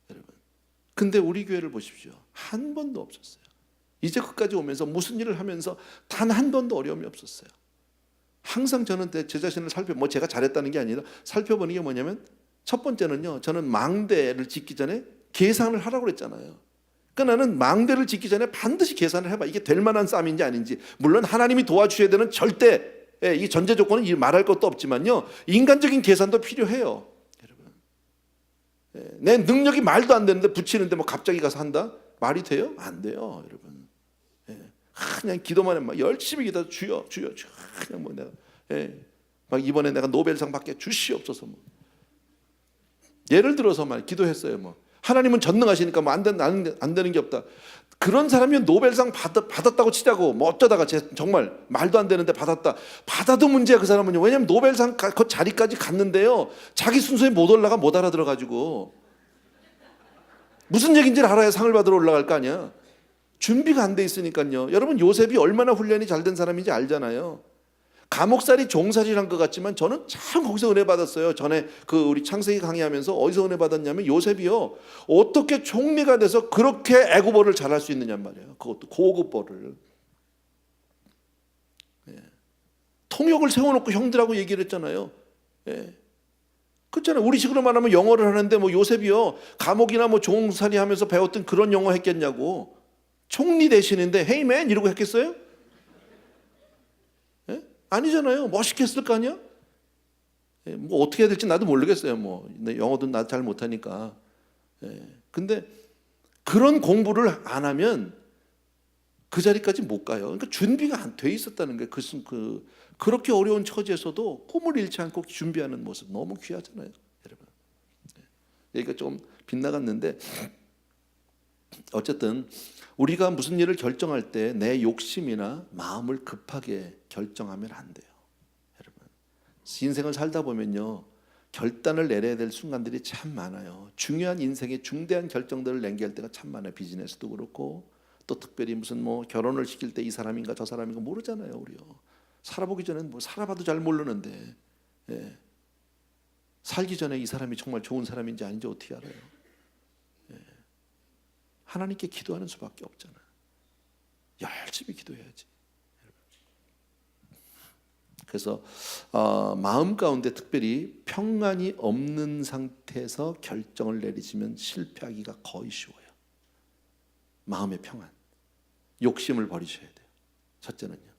여러분. 근데 우리 교회를 보십시오. 한 번도 없었어요. 이제 끝까지 오면서 무슨 일을 하면서 단 한 번도 어려움이 없었어요. 항상 저는 제 자신을 제가 잘했다는 게 아니라 살펴보는 게 뭐냐면, 첫 번째는요, 저는 망대를 짓기 전에 계산을 하라고 그랬잖아요. 그러니까 나는 망대를 짓기 전에 반드시 계산을 해봐. 이게 될 만한 싸움인지 아닌지. 물론 하나님이 도와주셔야 되는 절대 이 전제 조건은 말할 것도 없지만요, 인간적인 계산도 필요해요, 여러분. 내 능력이 말도 안 되는데 붙이는데 뭐 갑자기 가서 한다? 말이 돼요? 안 돼요, 여러분. 그냥 기도만 해, 막 열심히 기도, 주여, 주여, 주여. 그냥 뭐 내가 막 이번에 내가 노벨상 받게 주시옵소서. 뭐. 예를 들어서 말 기도했어요. 뭐 하나님은 전능하시니까 뭐 안 되는 게 없다. 그런 사람이 노벨상 받았다고 치자고, 뭐 어쩌다가 정말 말도 안 되는데 받아도 문제야, 그 사람은요. 왜냐하면 노벨상 그 자리까지 갔는데요, 자기 순서에 못 올라가, 못 알아들어가지고 무슨 얘기인지를 알아야 상을 받으러 올라갈 거 아니야. 준비가 안 돼 있으니까요. 여러분, 요셉이 얼마나 훈련이 잘 된 사람인지 알잖아요. 감옥살이 종살이란 것 같지만 저는 참 거기서 은혜 받았어요. 전에 그 우리 창세기 강의하면서 어디서 은혜 받았냐면, 요셉이요, 어떻게 총리가 돼서 그렇게 애국어를 잘할 수 있느냐 말이에요. 그것도 고급어를. 통역을 세워놓고 형들하고 얘기를 했잖아요. 그렇잖아요. 우리 식으로 말하면 영어를 하는데 뭐 요셉이요, 감옥이나 뭐 종살이 하면서 배웠던 그런 영어 했겠냐고. 총리 되시는데 헤이 맨 이러고 했겠어요? 아니잖아요. 멋있게 했을 거 아니야? 뭐 어떻게 해야 될지 나도 모르겠어요. 뭐 영어도 나 잘 못하니까. 근데 그런 공부를 안 하면 그 자리까지 못 가요. 그러니까 준비가 안 돼 있었다는 거예요. 그렇게 어려운 처지에서도 꿈을 잃지 않고 준비하는 모습 너무 귀하잖아요, 여러분. 얘기가 좀 빗나갔는데, 어쨌든 우리가 무슨 일을 결정할 때 내 욕심이나 마음을 급하게 결정하면 안 돼요, 여러분. 인생을 살다 보면요, 결단을 내려야 될 순간들이 참 많아요. 중요한 인생의 중대한 결정들을 내게 때가 참 많아요. 비즈니스도 그렇고, 또 특별히 무슨 뭐 결혼을 시킬 때 이 사람인가 저 사람인가 모르잖아요, 우리요. 살아보기 전엔 뭐 살아봐도 잘 모르는데, 살기 전에 이 사람이 정말 좋은 사람인지 아닌지 어떻게 알아요? 하나님께 기도하는 수밖에 없잖아요. 열심히 기도해야지. 그래서 마음 가운데 특별히 평안이 없는 상태에서 결정을 내리시면 실패하기가 거의 쉬워요. 마음의 평안, 욕심을 버리셔야 돼요. 첫째는요.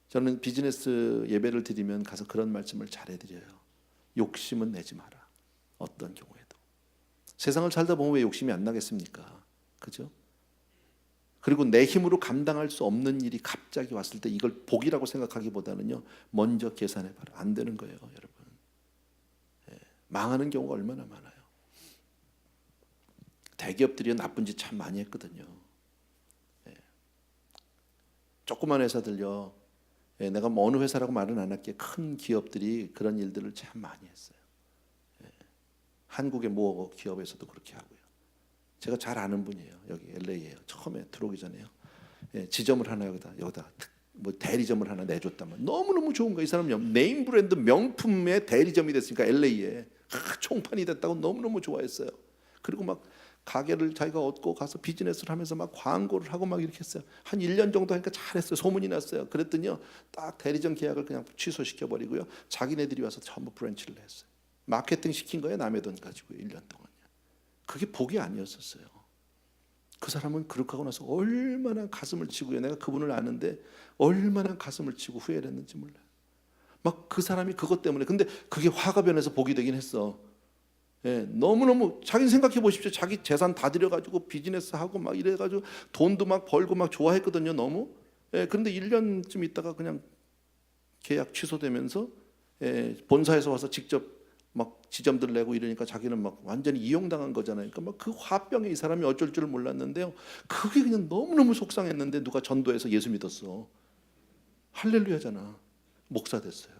저는 비즈니스 예배를 드리면 가서 그런 말씀을 잘 해드려요. 욕심은 내지 마라, 어떤 경우에도. 세상을 살다 보면 왜 욕심이 안 나겠습니까? 그죠? 그리고 내 힘으로 감당할 수 없는 일이 갑자기 왔을 때 이걸 복이라고 생각하기보다는요, 먼저 계산해봐라. 안 되는 거예요, 여러분. 망하는 경우가 얼마나 많아요. 대기업들이 나쁜 짓 참 많이 했거든요. 조그만 회사들요, 내가 뭐 어느 회사라고 말은 안 할게, 큰 기업들이 그런 일들을 참 많이 했어요. 한국의 모 기업에서도 그렇게 하고요. 제가 잘 아는 분이에요. 여기 LA에요. 처음에 들어오기 전에요. 지점을 하나 여기다 뭐 대리점을 하나 내줬다면 너무너무 좋은 거예요. 이 사람은 네임 브랜드 명품의 대리점이 됐으니까 LA에 총판이 됐다고 너무너무 좋아했어요. 그리고 막 가게를 자기가 얻고 가서 비즈니스를 하면서 막 광고를 하고 막 이렇게 했어요. 한 1년 정도 하니까 잘했어요. 소문이 났어요. 그랬더니요, 딱 대리점 계약을 그냥 취소시켜 버리고요, 자기네들이 와서 전부 브랜치를 냈어요. 마케팅 시킨 거예요, 남의 돈 가지고 1년 동안요. 그게 복이 아니었었어요. 그 사람은 그렇게 하고 나서 얼마나 가슴을 치고요, 내가 그분을 아는데 얼마나 가슴을 치고 후회를 했는지 몰라요. 막 그 사람이 그것 때문에, 근데 그게 화가 변해서 복이 되긴 했어. 너무너무, 자기는 생각해 보십시오. 자기 재산 다 들여가지고 비즈니스 하고 막 이래가지고 돈도 막 벌고 막 좋아했거든요, 너무. 그런데 1년쯤 있다가 그냥 계약 취소되면서 본사에서 와서 직접 막 지점들 내고 이러니까 자기는 막 완전히 이용당한 거잖아요. 그러니까 막 그 화병에 이 사람이 어쩔 줄 몰랐는데요, 그게 그냥 너무너무 속상했는데 누가 전도해서 예수 믿었어. 할렐루야잖아. 목사 됐어요.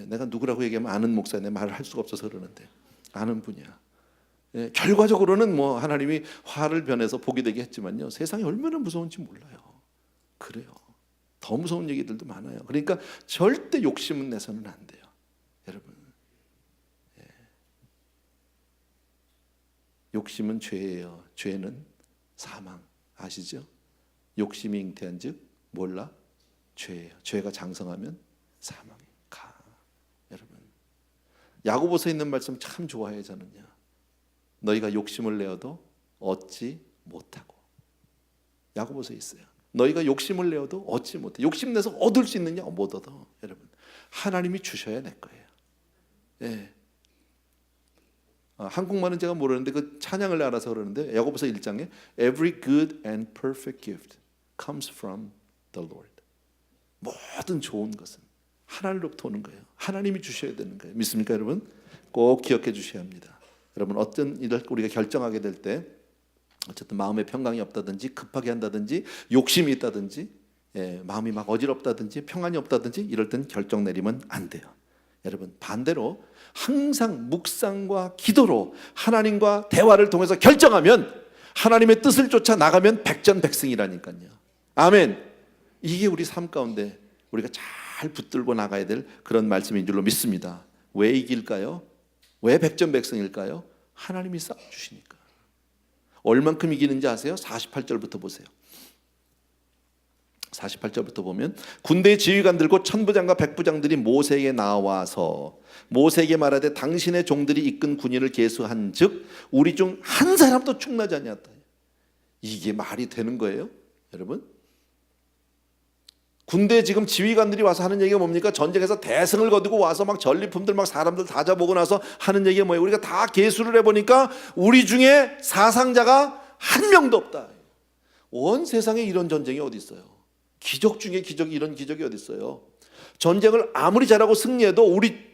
내가 누구라고 얘기하면 아는 목사야. 내 말을 할 수가 없어서 그러는데 아는 분이야. 결과적으로는 뭐 하나님이 화를 변해서 복이 되게 했지만요, 세상이 얼마나 무서운지 몰라요. 그래요. 더 무서운 얘기들도 많아요. 그러니까 절대 욕심은 내서는 안 돼요, 여러분. 욕심은 죄예요. 죄는 사망. 아시죠? 욕심이 잉태한즉 몰라? 죄예요. 죄가 장성하면 사망이 가. 여러분, 야고보서에 있는 말씀 참 좋아해요, 저는요. 너희가 욕심을 내어도 얻지 못하고. 야고보서에 있어요. 너희가 욕심을 내어도 얻지 못해. 욕심내서 얻을 수 있느냐? 못 얻어. 여러분, 하나님이 주셔야 내 거예요. 예. 한국말은 제가 모르는데 그 찬양을 알아서 그러는데 야고보서 1장에 Every good and perfect gift comes from the Lord. 모든 좋은 것은 하나님으로부터 오는 거예요. 하나님이 주셔야 되는 거예요. 믿습니까 여러분? 꼭 기억해 주셔야 합니다. 여러분, 어떤 일을 우리가 결정하게 될 때 어쨌든 마음의 평강이 없다든지 급하게 한다든지 욕심이 있다든지 마음이 막 어지럽다든지 평안이 없다든지 이럴 땐 결정 내리면 안 돼요. 여러분, 반대로 항상 묵상과 기도로 하나님과 대화를 통해서 결정하면 하나님의 뜻을 쫓아 나가면 백전백승이라니까요. 아멘. 이게 우리 삶 가운데 우리가 잘 붙들고 나가야 될 그런 말씀인 줄로 믿습니다. 왜 이길까요? 왜 백전백승일까요? 하나님이 싸워주시니까. 얼만큼 이기는지 아세요? 48절부터 보세요. 48절부터 보면 군대의 지휘관들과 천부장과 백부장들이 모세에게 나와서 모세에게 말하되 당신의 종들이 이끈 군인을 계수한 즉 우리 중 한 사람도 충나지 아니하다. 이게 말이 되는 거예요 여러분? 군대 지금 지휘관들이 와서 하는 얘기가 뭡니까? 전쟁에서 대승을 거두고 와서 막 전리품들 막 사람들 다 잡아오고 나서 하는 얘기가 뭐예요? 우리가 다 계수를 해보니까 우리 중에 사상자가 한 명도 없다. 온 세상에 이런 전쟁이 어디 있어요? 기적 중에 기적이, 이런 기적이 어디 있어요? 전쟁을 아무리 잘하고 승리해도 우리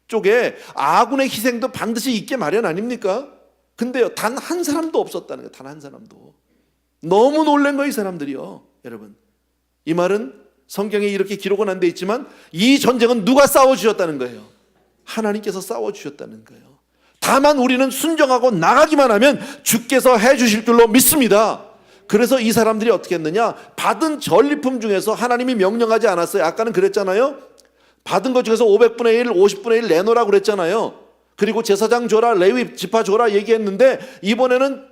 쪽에 아군의 희생도 반드시 있게 마련 아닙니까? 근데요, 단 한 사람도 없었다는 거예요. 단 한 사람도. 너무 놀란 거예요, 이 사람들이요. 여러분, 이 말은 성경에 이렇게 기록은 안 돼 있지만 이 전쟁은 누가 싸워주셨다는 거예요? 하나님께서 싸워주셨다는 거예요. 다만 우리는 순종하고 나가기만 하면 주께서 해주실 줄로 믿습니다. 그래서 이 사람들이 어떻게 했느냐? 받은 전리품 중에서 하나님이 명령하지 않았어요. 아까는 그랬잖아요. 받은 것 중에서 500분의 1, 50분의 1 내놓으라고 그랬잖아요. 그리고 제사장 줘라, 레위 지파 줘라 얘기했는데 이번에는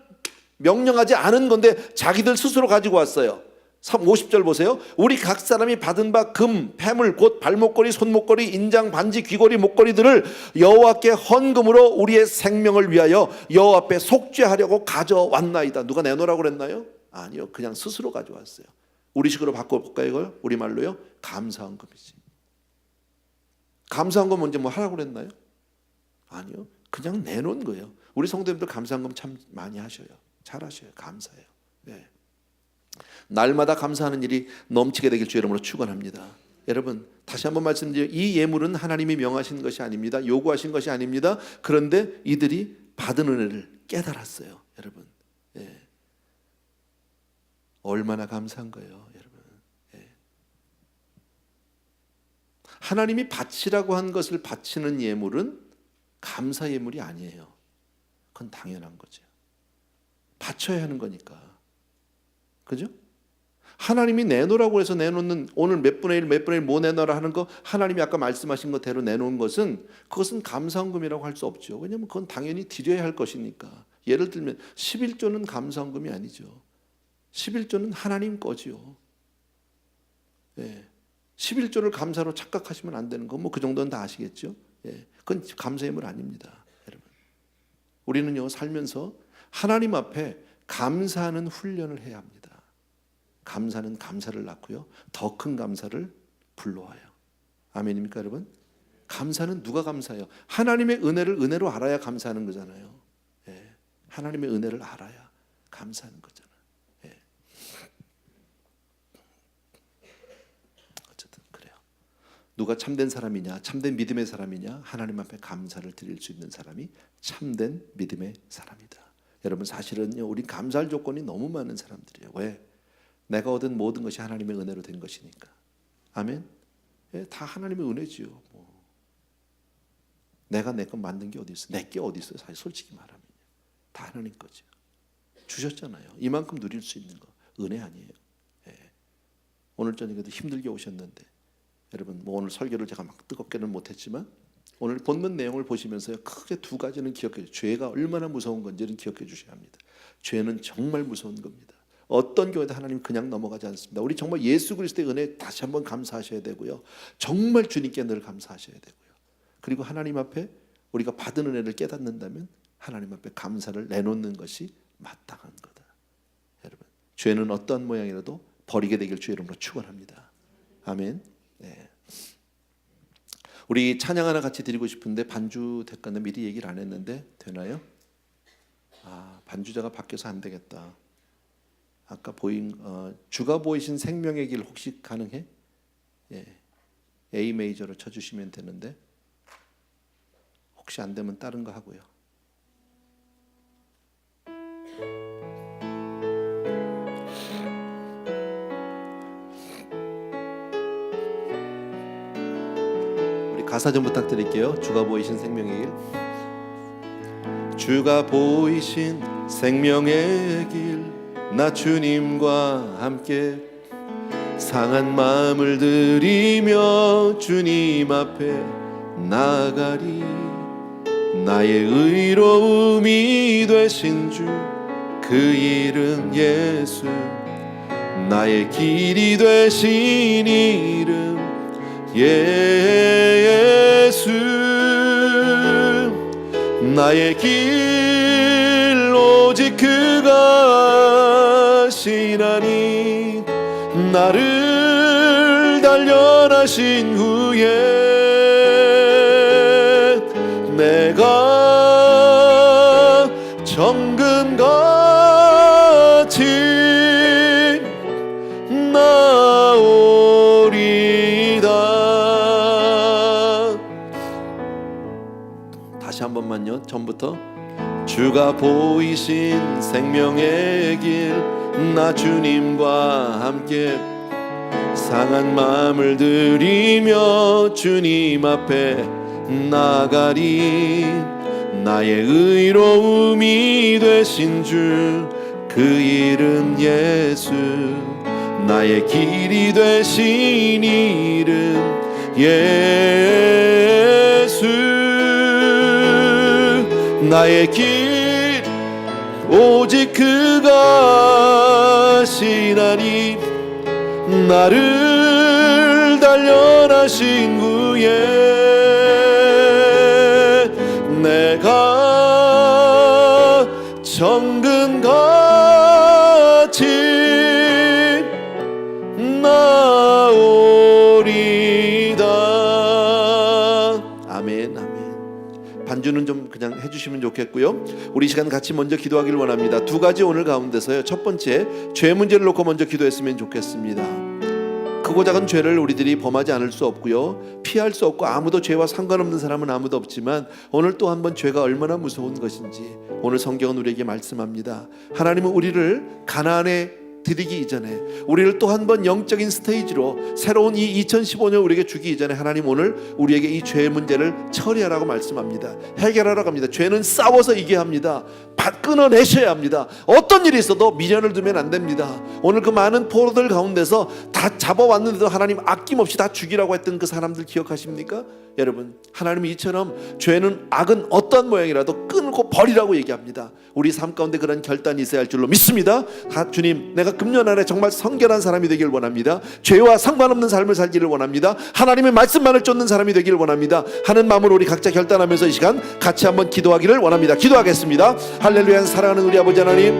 명령하지 않은 건데 자기들 스스로 가지고 왔어요. 50절 보세요. 우리 각 사람이 받은 바 금, 폐물, 곧 발목걸이, 손목걸이, 인장, 반지, 귀걸이, 목걸이들을 여호와께 헌금으로 우리의 생명을 위하여 여호와 앞에 속죄하려고 가져왔나이다. 누가 내놓으라고 그랬나요? 아니요, 그냥 스스로 가져왔어요. 우리식으로 바꿔볼까요 이걸? 우리말로요? 감사헌금이지. 감사헌금 언제 뭐 하라고 그랬나요? 아니요, 그냥 내놓은 거예요. 우리 성도님들 감사헌금 참 많이 하셔요. 잘하셔요. 감사해요. 네. 날마다 감사하는 일이 넘치게 되길 주 이름으로 축원합니다. 여러분, 다시 한번 말씀드려요. 이 예물은 하나님이 명하신 것이 아닙니다. 요구하신 것이 아닙니다. 그런데 이들이 받은 은혜를 깨달았어요. 여러분, 예. 얼마나 감사한 거예요, 여러분. 예. 하나님이 바치라고 한 것을 바치는 예물은 감사 예물이 아니에요. 그건 당연한 거죠. 바쳐야 하는 거니까. 그죠? 하나님이 내놓으라고 해서 내놓는, 오늘 몇 분의 1, 몇 분의 1 뭐 내놓으라 하는 거, 하나님이 아까 말씀하신 것대로 내놓은 것은 그것은 감사헌금이라고 할 수 없죠. 왜냐하면 그건 당연히 드려야 할 것이니까. 예를 들면 11조는 감사헌금이 아니죠. 11조는 하나님 거지요. 예. 11조를 감사로 착각하시면 안 되는 거, 뭐 그 정도는 다 아시겠죠. 예. 그건 감사예물 아닙니다, 여러분. 우리는요, 살면서 하나님 앞에 감사하는 훈련을 해야 합니다. 감사는 감사를 낳고요, 더 큰 감사를 불러와요. 아멘입니까 여러분? 감사는 누가 감사해요? 하나님의 은혜를 은혜로 알아야 감사하는 거잖아요. 예. 하나님의 은혜를 알아야 감사하는 거잖아요. 예. 어쨌든 그래요. 누가 참된 사람이냐, 참된 믿음의 사람이냐, 하나님 앞에 감사를 드릴 수 있는 사람이 참된 믿음의 사람이다. 여러분, 사실은요, 우리 감사할 조건이 너무 많은 사람들이에요. 왜? 내가 얻은 모든 것이 하나님의 은혜로 된 것이니까. 아멘. 예, 다 하나님의 은혜지요. 뭐. 내가 내 것 만든 게 어디 있어? 내 게 어디 있어요? 사실 솔직히 말하면 다 하나님 거죠. 주셨잖아요. 이만큼 누릴 수 있는 거 은혜 아니에요. 예. 오늘 저녁에도 힘들게 오셨는데 여러분, 뭐 오늘 설교를 제가 막 뜨겁게는 못했지만 오늘 본문 내용을 보시면서요, 크게 두 가지는 기억해 주세요. 죄가 얼마나 무서운 건지는 기억해 주셔야 합니다. 죄는 정말 무서운 겁니다. 어떤 교회도 하나님 그냥 넘어가지 않습니다. 우리 정말 예수 그리스도의 은혜에 다시 한번 감사하셔야 되고요, 정말 주님께 늘 감사하셔야 되고요, 그리고 하나님 앞에 우리가 받은 은혜를 깨닫는다면 하나님 앞에 감사를 내놓는 것이 마땅한 거다. 여러분, 죄는 어떤 모양이라도 버리게 되길 주의 이름으로 축원합니다. 아멘. 네. 우리 찬양 하나 같이 드리고 싶은데 반주 될까요? 미리 얘기를 안 했는데 되나요? 반주자가 바뀌어서 안 되겠다. 아까 보인 주가 보이신 생명의 길 혹시 가능해? 예. A 메이저로 쳐주시면 되는데 혹시 안 되면 다른 거 하고요. 우리 가사 좀 부탁드릴게요. 주가 보이신 생명의 길. 주가 보이신 생명의 길, 나 주님과 함께 상한 마음을 들이며 주님 앞에 나가리. 나의 의로움이 되신 주, 그 이름 예수. 나의 길이 되신 이름 예수. 나의 길 오직 그가 시나니. 나를 단련하신 후에 내가 정금같이 나오리다. 다시 한 번만요. 전부터. 주가 보이신 생명의 길, 나 주님과 함께 상한 마음을 들이며 주님 앞에 나가리. 나의 의로움이 되신 주, 그 이름 예수. 나의 길이 되신 이름 예수. 나의 길 오직 그가 시나니. 나를 단련하신 후에 내가 정금같이 나오리다. 아멘. 아멘. 반주는 좀 그냥 해주시면 좋겠고요. 우리 시간 같이 먼저 기도하기를 원합니다. 두 가지 오늘 가운데서요. 첫 번째, 죄 문제를 놓고 먼저 기도했으면 좋겠습니다. 크고 작은 죄를 우리들이 범하지 않을 수 없고요, 피할 수 없고 아무도 죄와 상관없는 사람은 아무도 없지만 오늘 또 한번 죄가 얼마나 무서운 것인지 오늘 성경은 우리에게 말씀합니다. 하나님은 우리를 가나안에 드리기 이전에, 우리를 또 한 번 영적인 스테이지로 새로운 이 2015년 우리에게 주기 이전에 하나님 오늘 우리에게 이 죄의 문제를 처리하라고 말씀합니다. 해결하라고 합니다. 죄는 싸워서 이겨야 합니다. 끊어내셔야 합니다. 어떤 일이 있어도 미련을 두면 안 됩니다. 오늘 그 많은 포로들 가운데서 다 잡아왔는데도 하나님 아낌없이 다 죽이라고 했던 그 사람들 기억하십니까? 여러분, 하나님이 이처럼 죄는, 악은 어떤 모양이라도 끊고 버리라고 얘기합니다. 우리 삶 가운데 그런 결단이 있어야 할 줄로 믿습니다. 주님, 내가 금년 안에 정말 성결한 사람이 되길 원합니다. 죄와 상관없는 삶을 살기를 원합니다. 하나님의 말씀만을 쫓는 사람이 되기를 원합니다 하는 마음으로 우리 각자 결단하면서 이 시간 같이 한번 기도하기를 원합니다. 기도하겠습니다. 할렐루야. 사랑하는 우리 아버지 하나님,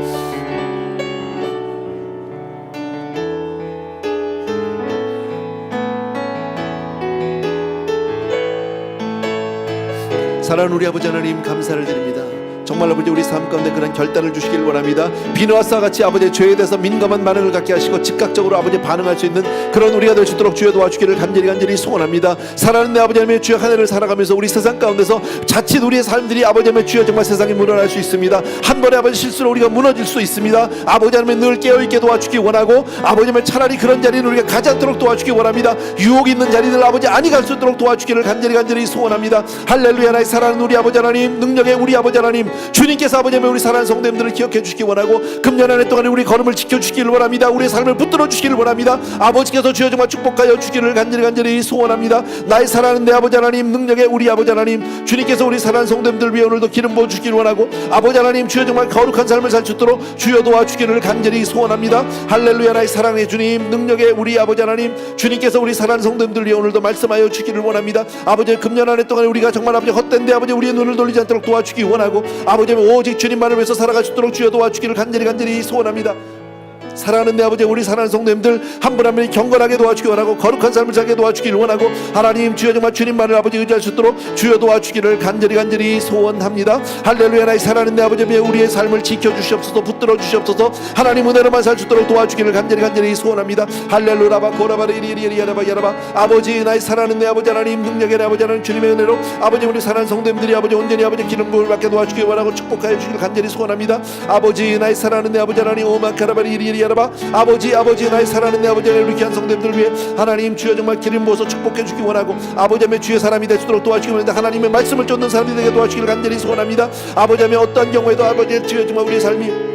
사랑하는 우리 아버지 하나님, 감사를 드립니다. 정말 아버지, 우리 삶 가운데 그런 결단을 주시길 원합니다. 비누와 쌀 같이 아버지의 죄에 대해서 민감한 반응을 갖게 하시고 즉각적으로 아버지 반응할 수 있는 그런 우리가 될 수 있도록 주여 도와주기를 간절히 소원합니다. 사랑하는 내 아버지 하나님의 주여, 한 해를 살아가면서 우리 세상 가운데서 자칫 우리의 삶들이 아버지 하나님의 주여 정말 세상에 물어날 수 있습니다. 한 번의 아버지 실수로 우리가 무너질 수 있습니다. 아버지 하나님의 늘 깨어있게 도와주기 원하고, 아버지 하나님의 차라리 그런 자리는 우리가 가지 않도록 도와주기 원합니다. 유혹이 있는 자리들 아버지 아니 갈 수 있도록 도와주기를 간절히 소원합니다. 할렐루야. 나의 사랑하는 우리 아버지 하나님, 능력의 우리 아버지 하나님, 주님께서 아버지 하나님 우리 사랑하는 성도님들을 기억해 주시기 원하고, 금년 한 해 동안에 우리 걸음을 지켜주시기를 원합니다. 우리의 삶을 붙들어 주시기를 원합니다. 아버지께서 주여 정말 축복하여 주기를 간절히 소원합니다. 나의 사랑하는 내 아버지 하나님, 능력의 우리 아버지 하나님, 주님께서 우리 사랑하는 성도님들 위해 오늘도 기름 부어 주시기를 원하고, 아버지 하나님 주여 정말 거룩한 삶을 살 수 있도록 주여 도와주기를 간절히 소원합니다. 할렐루야. 나의 사랑의 주님, 능력의 우리 아버지 하나님, 주님께서 우리 사랑하는 성도님들 위해 오늘도 말씀하여 주기를 원합니다. 아버지, 금년 한 해 동안에 우리가 정말 아버지 헛된 데 아버지 우리의 눈을 돌리지 않도록 도와주기 원하고, 아버지 오직 주님만을 위해서 살아갈 수 있도록 주여 도와주기를 간절히 소원합니다. 사랑하는 내 아버지, 우리 사랑하는 성도님들 한 분 한 분이 경건하게 도와주기 원하고 거룩한 삶을 살게 도와주기를 원하고, 하나님 주여 정말 주님만을 아버지 의지할 수 있도록 주여 도와주기를 간절히 소원합니다. 할렐루야. 나의 사랑하는 내 아버지, 우리의 삶을 지켜주시옵소서, 붙들어 주시옵소서. 하나님 은혜로만 살 수 있도록 도와주기를 간절히 소원합니다. 할렐루야. 고라바리리리리야라바. 아버지, 나의 사랑하는 내 아버지 하나님, 능력의 내 아버지 하나님, 주님의 은혜로 아버지 우리 사랑하는 성도님들이 아버지 온전히 아버지 기름 부음을 받게 도와주기를 원하고 축복하여 주기를 간절히 소원합니다. 아버지, 나의 사랑하는 내 아버지 하나님, 오마카라바리리리야라바. 아버지 나의 사랑하는 내 아버지 하나님, 우리 귀한 성도님들을 위해 하나님 주여 정말 기름 부어서 축복해 주기 원하고, 아버지 하나님 주의 사람이 될 수 있도록 도와주기 원합니다. 하나님의 말씀을 쫓는 사람이 되게 도와주기를 간절히 소원합니다. 아버지 하나님 어떠한 경우에도 아버지 주여 정말 우리의 삶이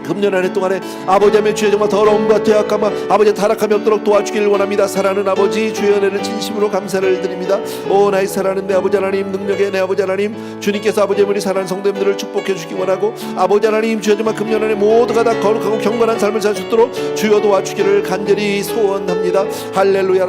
금년 한 해 동안에 아버지 하나님 주여 정말 더러움과 죄악감과 아버지 타락함이 없도록 도와주기를 원합니다. 사랑하는 아버지, 주의 은혜를 진심으로 감사를 드립니다. 오 나의 사랑하는 내 아버지 하나님, 능력의 내 아버지 하나님, 주님께서 아버지 우리 사랑하는 성도님들을 축복해 주시기 원하고, 아버지 하나님 주여 정말 금년 한 해 모두가 다 거룩하고 경건한 삶을 살 수 있도록 주여 도와주기를 간절히 소원합니다. 할렐루야.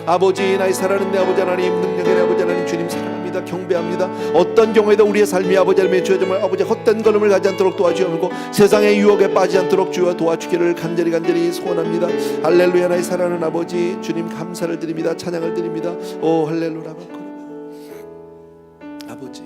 아버지, 나의 사랑하는 내 아버지 하나님, 능력의 내 아버지 하나님, 주님 사랑합니다. 경배합니다. 어떤 경우에도 우리의 삶이 아버지 하나님의 주여 정말 아버지 헛된 걸음을 가지 않도록 도와주시고, 세상의 유혹에 빠지지 않도록 주여 도와주기를 간절히 소원합니다. 할렐루야. 나의 사랑하는 아버지, 주님 감사를 드립니다. 찬양을 드립니다. 오 할렐루야. 아버지,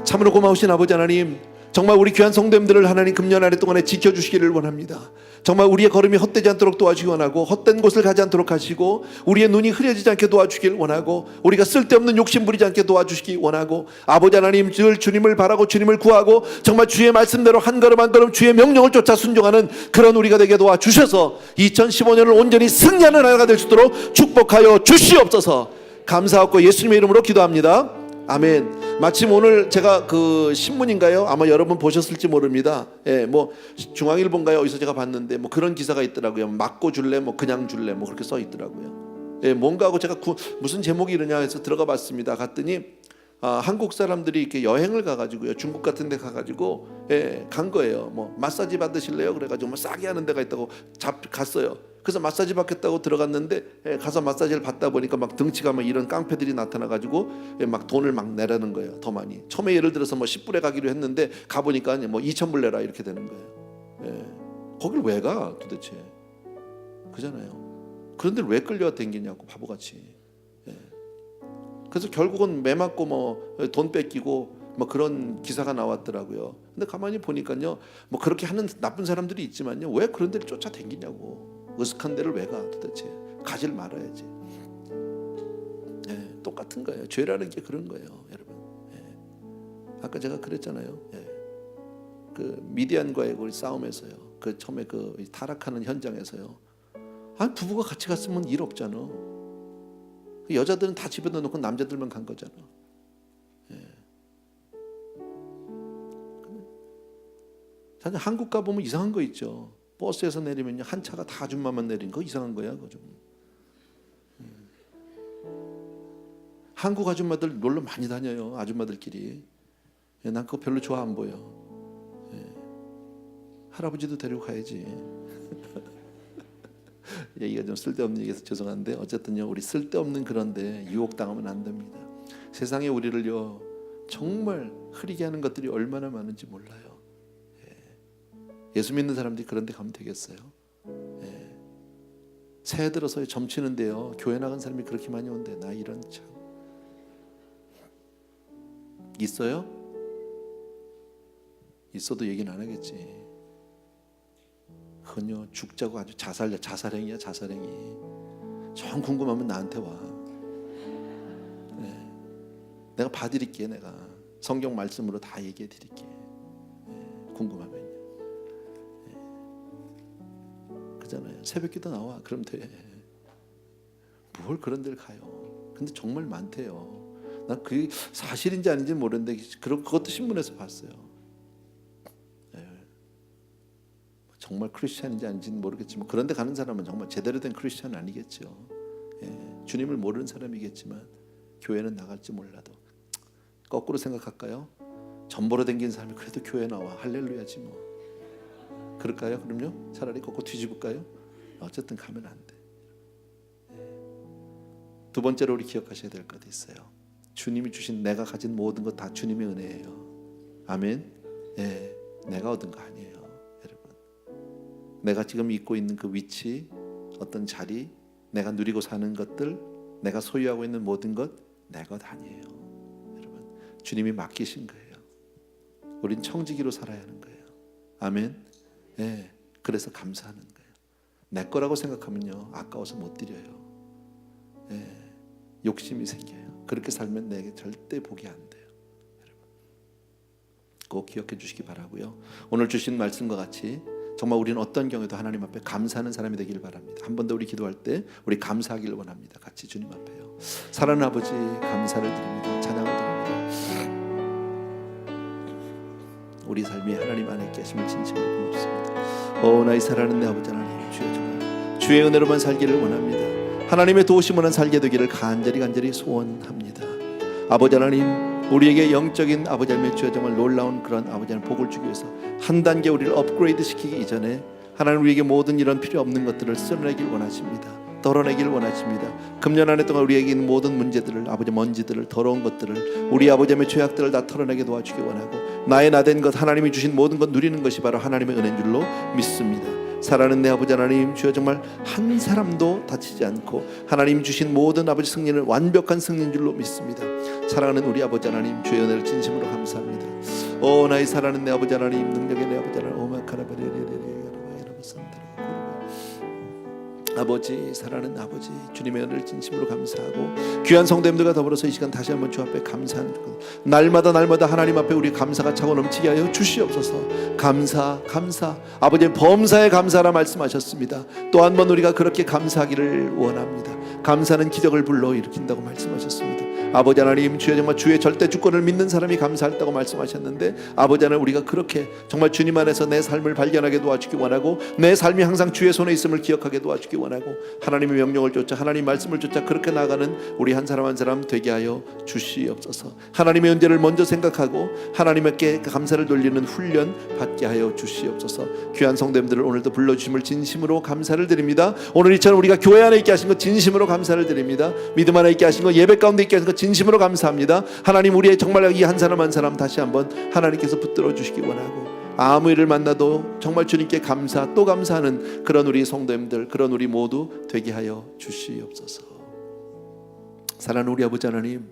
참으로 고마우신 아버지 하나님, 정말 우리 귀한 성도님들을 하나님 금년 한 해 동안에 지켜주시기를 원합니다. 정말 우리의 걸음이 헛되지 않도록 도와주기 원하고, 헛된 곳을 가지 않도록 하시고, 우리의 눈이 흐려지지 않게 도와주기를 원하고, 우리가 쓸데없는 욕심 부리지 않게 도와주시기 원하고, 아버지 하나님 늘 주님을 바라고 주님을 구하고 정말 주의 말씀대로 한 걸음 한 걸음 주의 명령을 쫓아 순종하는 그런 우리가 되게 도와주셔서 2015년을 온전히 승리하는 해가 될 수 있도록 축복하여 주시옵소서. 감사하고 예수님의 이름으로 기도합니다. 아멘. 마침 오늘 제가 그 신문인가요? 아마 여러분 보셨을지 모릅니다. 예, 뭐 중앙일보인가요? 어디서 제가 봤는데 뭐 그런 기사가 있더라고요. 맞고 줄래, 뭐 그냥 줄래, 뭐 그렇게 써 있더라고요. 예, 뭔가 하고 제가 무슨 제목이 이러냐 해서 들어가 봤습니다. 갔더니 한국 사람들이 이렇게 여행을 가가지고요, 중국 같은 데 가가지고 간 거예요. 뭐 마사지 받으실래요? 그래가지고 뭐 싸게 하는 데가 있다고 갔어요. 그래서 마사지 받겠다고 들어갔는데 가서 마사지를 받다 보니까 막 등치가 막 이런 깡패들이 나타나가지고 막 돈을 막 내라는 거예요. 더 많이. 처음에 예를 들어서 뭐 10불에 가기로 했는데 가보니까 뭐 2,000불 내라 이렇게 되는 거예요. 거길 왜 가 도대체? 그잖아요. 그런 데를 왜 끌려 댕기냐고 바보같이. 그래서 결국은 매 맞고 뭐 돈 뺏기고 뭐 그런 기사가 나왔더라고요. 근데 가만히 보니까요, 뭐 그렇게 하는 나쁜 사람들이 있지만요, 왜 그런 데를 쫓아다니냐고. 으슥한 데를 왜 가 도대체. 가질 말아야지. 똑같은 거예요. 죄라는 게 그런 거예요, 여러분. 아까 제가 그랬잖아요. 그 미디안과의 그 싸움에서요, 그 처음에 그 타락하는 현장에서요, 부부가 같이 갔으면 일 없잖아. 여자들은 다 집에 넣어놓고 남자들만 간 거잖아. 사실 한국 가보면 이상한 거 있죠. 버스에서 내리면 한 차가 다 아줌마만 내린 거 이상한 거야. 그거 좀. 한국 아줌마들 놀러 많이 다녀요. 아줌마들끼리. 난 그거 별로 좋아 안 보여. 할아버지도 데리고 가야지. 얘기가 좀 쓸데없는 얘기해서 죄송한데 어쨌든요, 우리 쓸데없는 그런데 유혹당하면 안 됩니다. 세상에 우리를요 정말 흐리게 하는 것들이 얼마나 많은지 몰라요. 예수 믿는 사람들이 그런 데 가면 되겠어요? 새해 들어서 점치는데요, 교회 나간 사람이 그렇게 많이 온대. 나 이런 참. 있어요? 있어도 얘기는 안 하겠지. 그건요 죽자고 아주 자살행위야. 자살행위. 정 궁금하면 나한테 와. 내가 봐드릴게. 내가 성경 말씀으로 다 얘기해 드릴게. 궁금하면요. 그잖아요. 새벽기도 나와. 그럼 돼. 뭘 그런 데를 가요. 근데 정말 많대요. 난 그게 사실인지 아닌지 모르는데 그것도 신문에서 봤어요. 정말 크리스찬인지 아닌지는 모르겠지만 그런 데 가는 사람은 정말 제대로 된 크리스찬은 아니겠죠. 주님을 모르는 사람이겠지만 교회는 나갈지 몰라도. 거꾸로 생각할까요? 전보로 댕긴 사람이 그래도 교회 나와. 할렐루야지 뭐. 그럴까요? 그럼요? 차라리 거꾸로 뒤집을까요? 어쨌든 가면 안 돼. 두 번째로 우리 기억하셔야 될 것도 있어요. 주님이 주신 내가 가진 모든 것 다 주님의 은혜예요. 아멘. 예, 내가 얻은 거 아니에요, 여러분. 내가 지금 있고 있는 그 위치, 어떤 자리, 내가 누리고 사는 것들, 내가 소유하고 있는 모든 것 내 것 아니에요, 여러분. 주님이 맡기신 거예요. 우린 청지기로 살아야 하는 거예요. 아멘. 예, 그래서 감사하는 거예요. 내 거라고 생각하면요, 아까워서 못 드려요. 예, 욕심이 생겨요. 그렇게 살면 내게 절대 복이 안 돼요, 여러분. 꼭 기억해 주시기 바라고요. 오늘 주신 말씀과 같이 정말 우리는 어떤 경우에도 하나님 앞에 감사하는 사람이 되길 바랍니다. 한 번 더 우리 기도할 때 우리 감사하기를 원합니다. 같이 주님 앞에요. 사랑하는 아버지, 감사를 드립니다. 찬양을 드립니다. 우리 삶이 하나님 안에 계심을 진심으로 고맙습니다. 나의 사랑하는 내 아버지 하나님, 주여 정말 주의 은혜로만 살기를 원합니다. 하나님의 도우심으로 살게 되기를 간절히 소원합니다. 아버지 하나님, 우리에게 영적인 아버지 하나님의 주여 정말 놀라운 그런 아버지 하나님 복을 주기 위해서 한 단계 우리를 업그레이드 시키기 이전에 하나님 우리에게 모든 이런 필요 없는 것들을 쓸어내길 원하십니다. 덜어내길 원하십니다. 금년 한 해 동안 우리에게 있는 모든 문제들을, 아버지 먼지들을, 더러운 것들을, 우리 아버지의 죄악들을 다 털어내게 도와주기 원하고, 나의 나된 것, 하나님이 주신 모든 것 누리는 것이 바로 하나님의 은혜인 줄로 믿습니다. 사랑하는 내 아버지 하나님, 주여 정말 한 사람도 다치지 않고 하나님 주신 모든 아버지 승리는 완벽한 승리인 줄로 믿습니다. 사랑하는 우리 아버지 하나님, 주의 은혜를 진심으로 감사합니다. 나의 사랑하는 내 아버지 하나님, 능력의 내 아버지 하나님, 아버지, 사랑하는 아버지, 주님의 은혜를 진심으로 감사하고 귀한 성도님들과 더불어서 이 시간 다시 한번 주 앞에 감사하는 것, 날마다 하나님 앞에 우리 감사가 차고 넘치게 하여 주시옵소서. 감사 아버지의 범사에 감사라 말씀하셨습니다. 또 한 번 우리가 그렇게 감사하기를 원합니다. 감사는 기적을 불러일으킨다고 말씀하셨습니다. 아버지 하나님, 주여 정말 주의 절대 주권을 믿는 사람이 감사했다고 말씀하셨는데, 아버지 하나님, 우리가 그렇게 정말 주님 안에서 내 삶을 발견하게 도와주기 원하고, 내 삶이 항상 주의 손에 있음을 기억하게 도와주기 원하고, 하나님의 명령을 쫓아 하나님 말씀을 쫓아 그렇게 나아가는 우리 한 사람 한 사람 되게 하여 주시옵소서. 하나님의 은혜를 먼저 생각하고 하나님께 감사를 돌리는 훈련 받게 하여 주시옵소서. 귀한 성도님들을 오늘도 불러주심을 진심으로 감사를 드립니다. 오늘 이처럼 우리가 교회 안에 있게 하신 것 진심으로 감사를 드립니다. 믿음 안에 있게 하신 것, 예배 가운데 있게 하신 것 진심으로 감사합니다. 하나님, 우리의 정말 이 한 사람 한 사람 다시 한번 하나님께서 붙들어 주시기 원하고, 아무 일을 만나도 정말 주님께 감사 또 감사하는 그런 우리 성도님들, 그런 우리 모두 되게 하여 주시옵소서. 사랑하는 우리 아버지 하나님,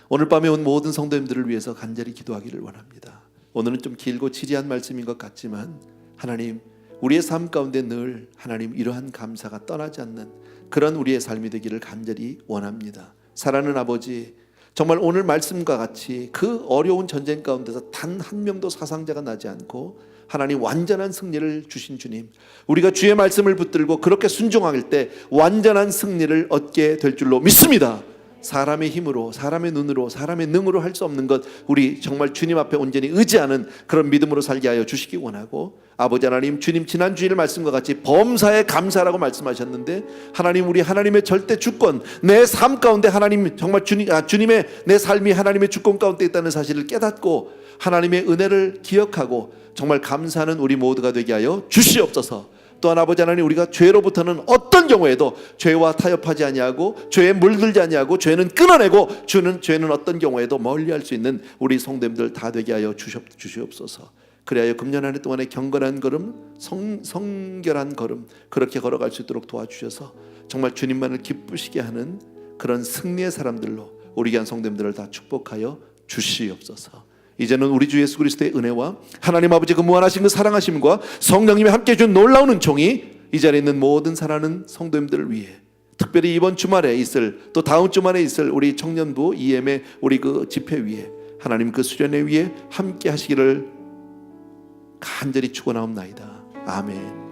오늘 밤에 온 모든 성도님들을 위해서 간절히 기도하기를 원합니다. 오늘은 좀 길고 지리한 말씀인 것 같지만, 하나님, 우리의 삶 가운데 늘 하나님 이러한 감사가 떠나지 않는 그런 우리의 삶이 되기를 간절히 원합니다. 사랑하는 아버지, 정말 오늘 말씀과 같이 그 어려운 전쟁 가운데서 단 한 명도 사상자가 나지 않고 하나님 완전한 승리를 주신 주님, 우리가 주의 말씀을 붙들고 그렇게 순종할 때 완전한 승리를 얻게 될 줄로 믿습니다. 사람의 힘으로, 사람의 눈으로, 사람의 능으로 할 수 없는 것, 우리 정말 주님 앞에 온전히 의지하는 그런 믿음으로 살게 하여 주시기 원하고, 아버지 하나님, 주님 지난 주일 말씀과 같이 범사에 감사라고 말씀하셨는데, 하나님, 우리 하나님의 절대 주권, 내 삶 가운데 하나님 정말 주님의 내 삶이 하나님의 주권 가운데 있다는 사실을 깨닫고 하나님의 은혜를 기억하고 정말 감사하는 우리 모두가 되게 하여 주시옵소서. 또한 아버지 하나님, 우리가 죄로부터는 어떤 경우에도 죄와 타협하지 아니하고 죄에 물들지 아니하고 죄는 끊어내고 죄는 어떤 경우에도 멀리할 수 있는 우리 성도님들 다 되게 하여 주시옵소서. 그래야 금년 한 해 동안의 경건한 걸음, 성결한 걸음, 그렇게 걸어갈 수 있도록 도와주셔서 정말 주님만을 기쁘시게 하는 그런 승리의 사람들로 우리 귀한 성도님들을 다 축복하여 주시옵소서. 이제는 우리 주 예수 그리스도의 은혜와 하나님 아버지 그 무한하신 그 사랑하심과 성령님이 함께해 준 놀라운 은총이 이 자리에 있는 모든 사랑하는 성도님들을 위해, 특별히 이번 주말에 있을, 또 다음 주말에 있을 우리 청년부 EM의 우리 그 집회 위에, 하나님 그 수련회 위에 함께 하시기를 간절히 축원하옵나이다. 아멘.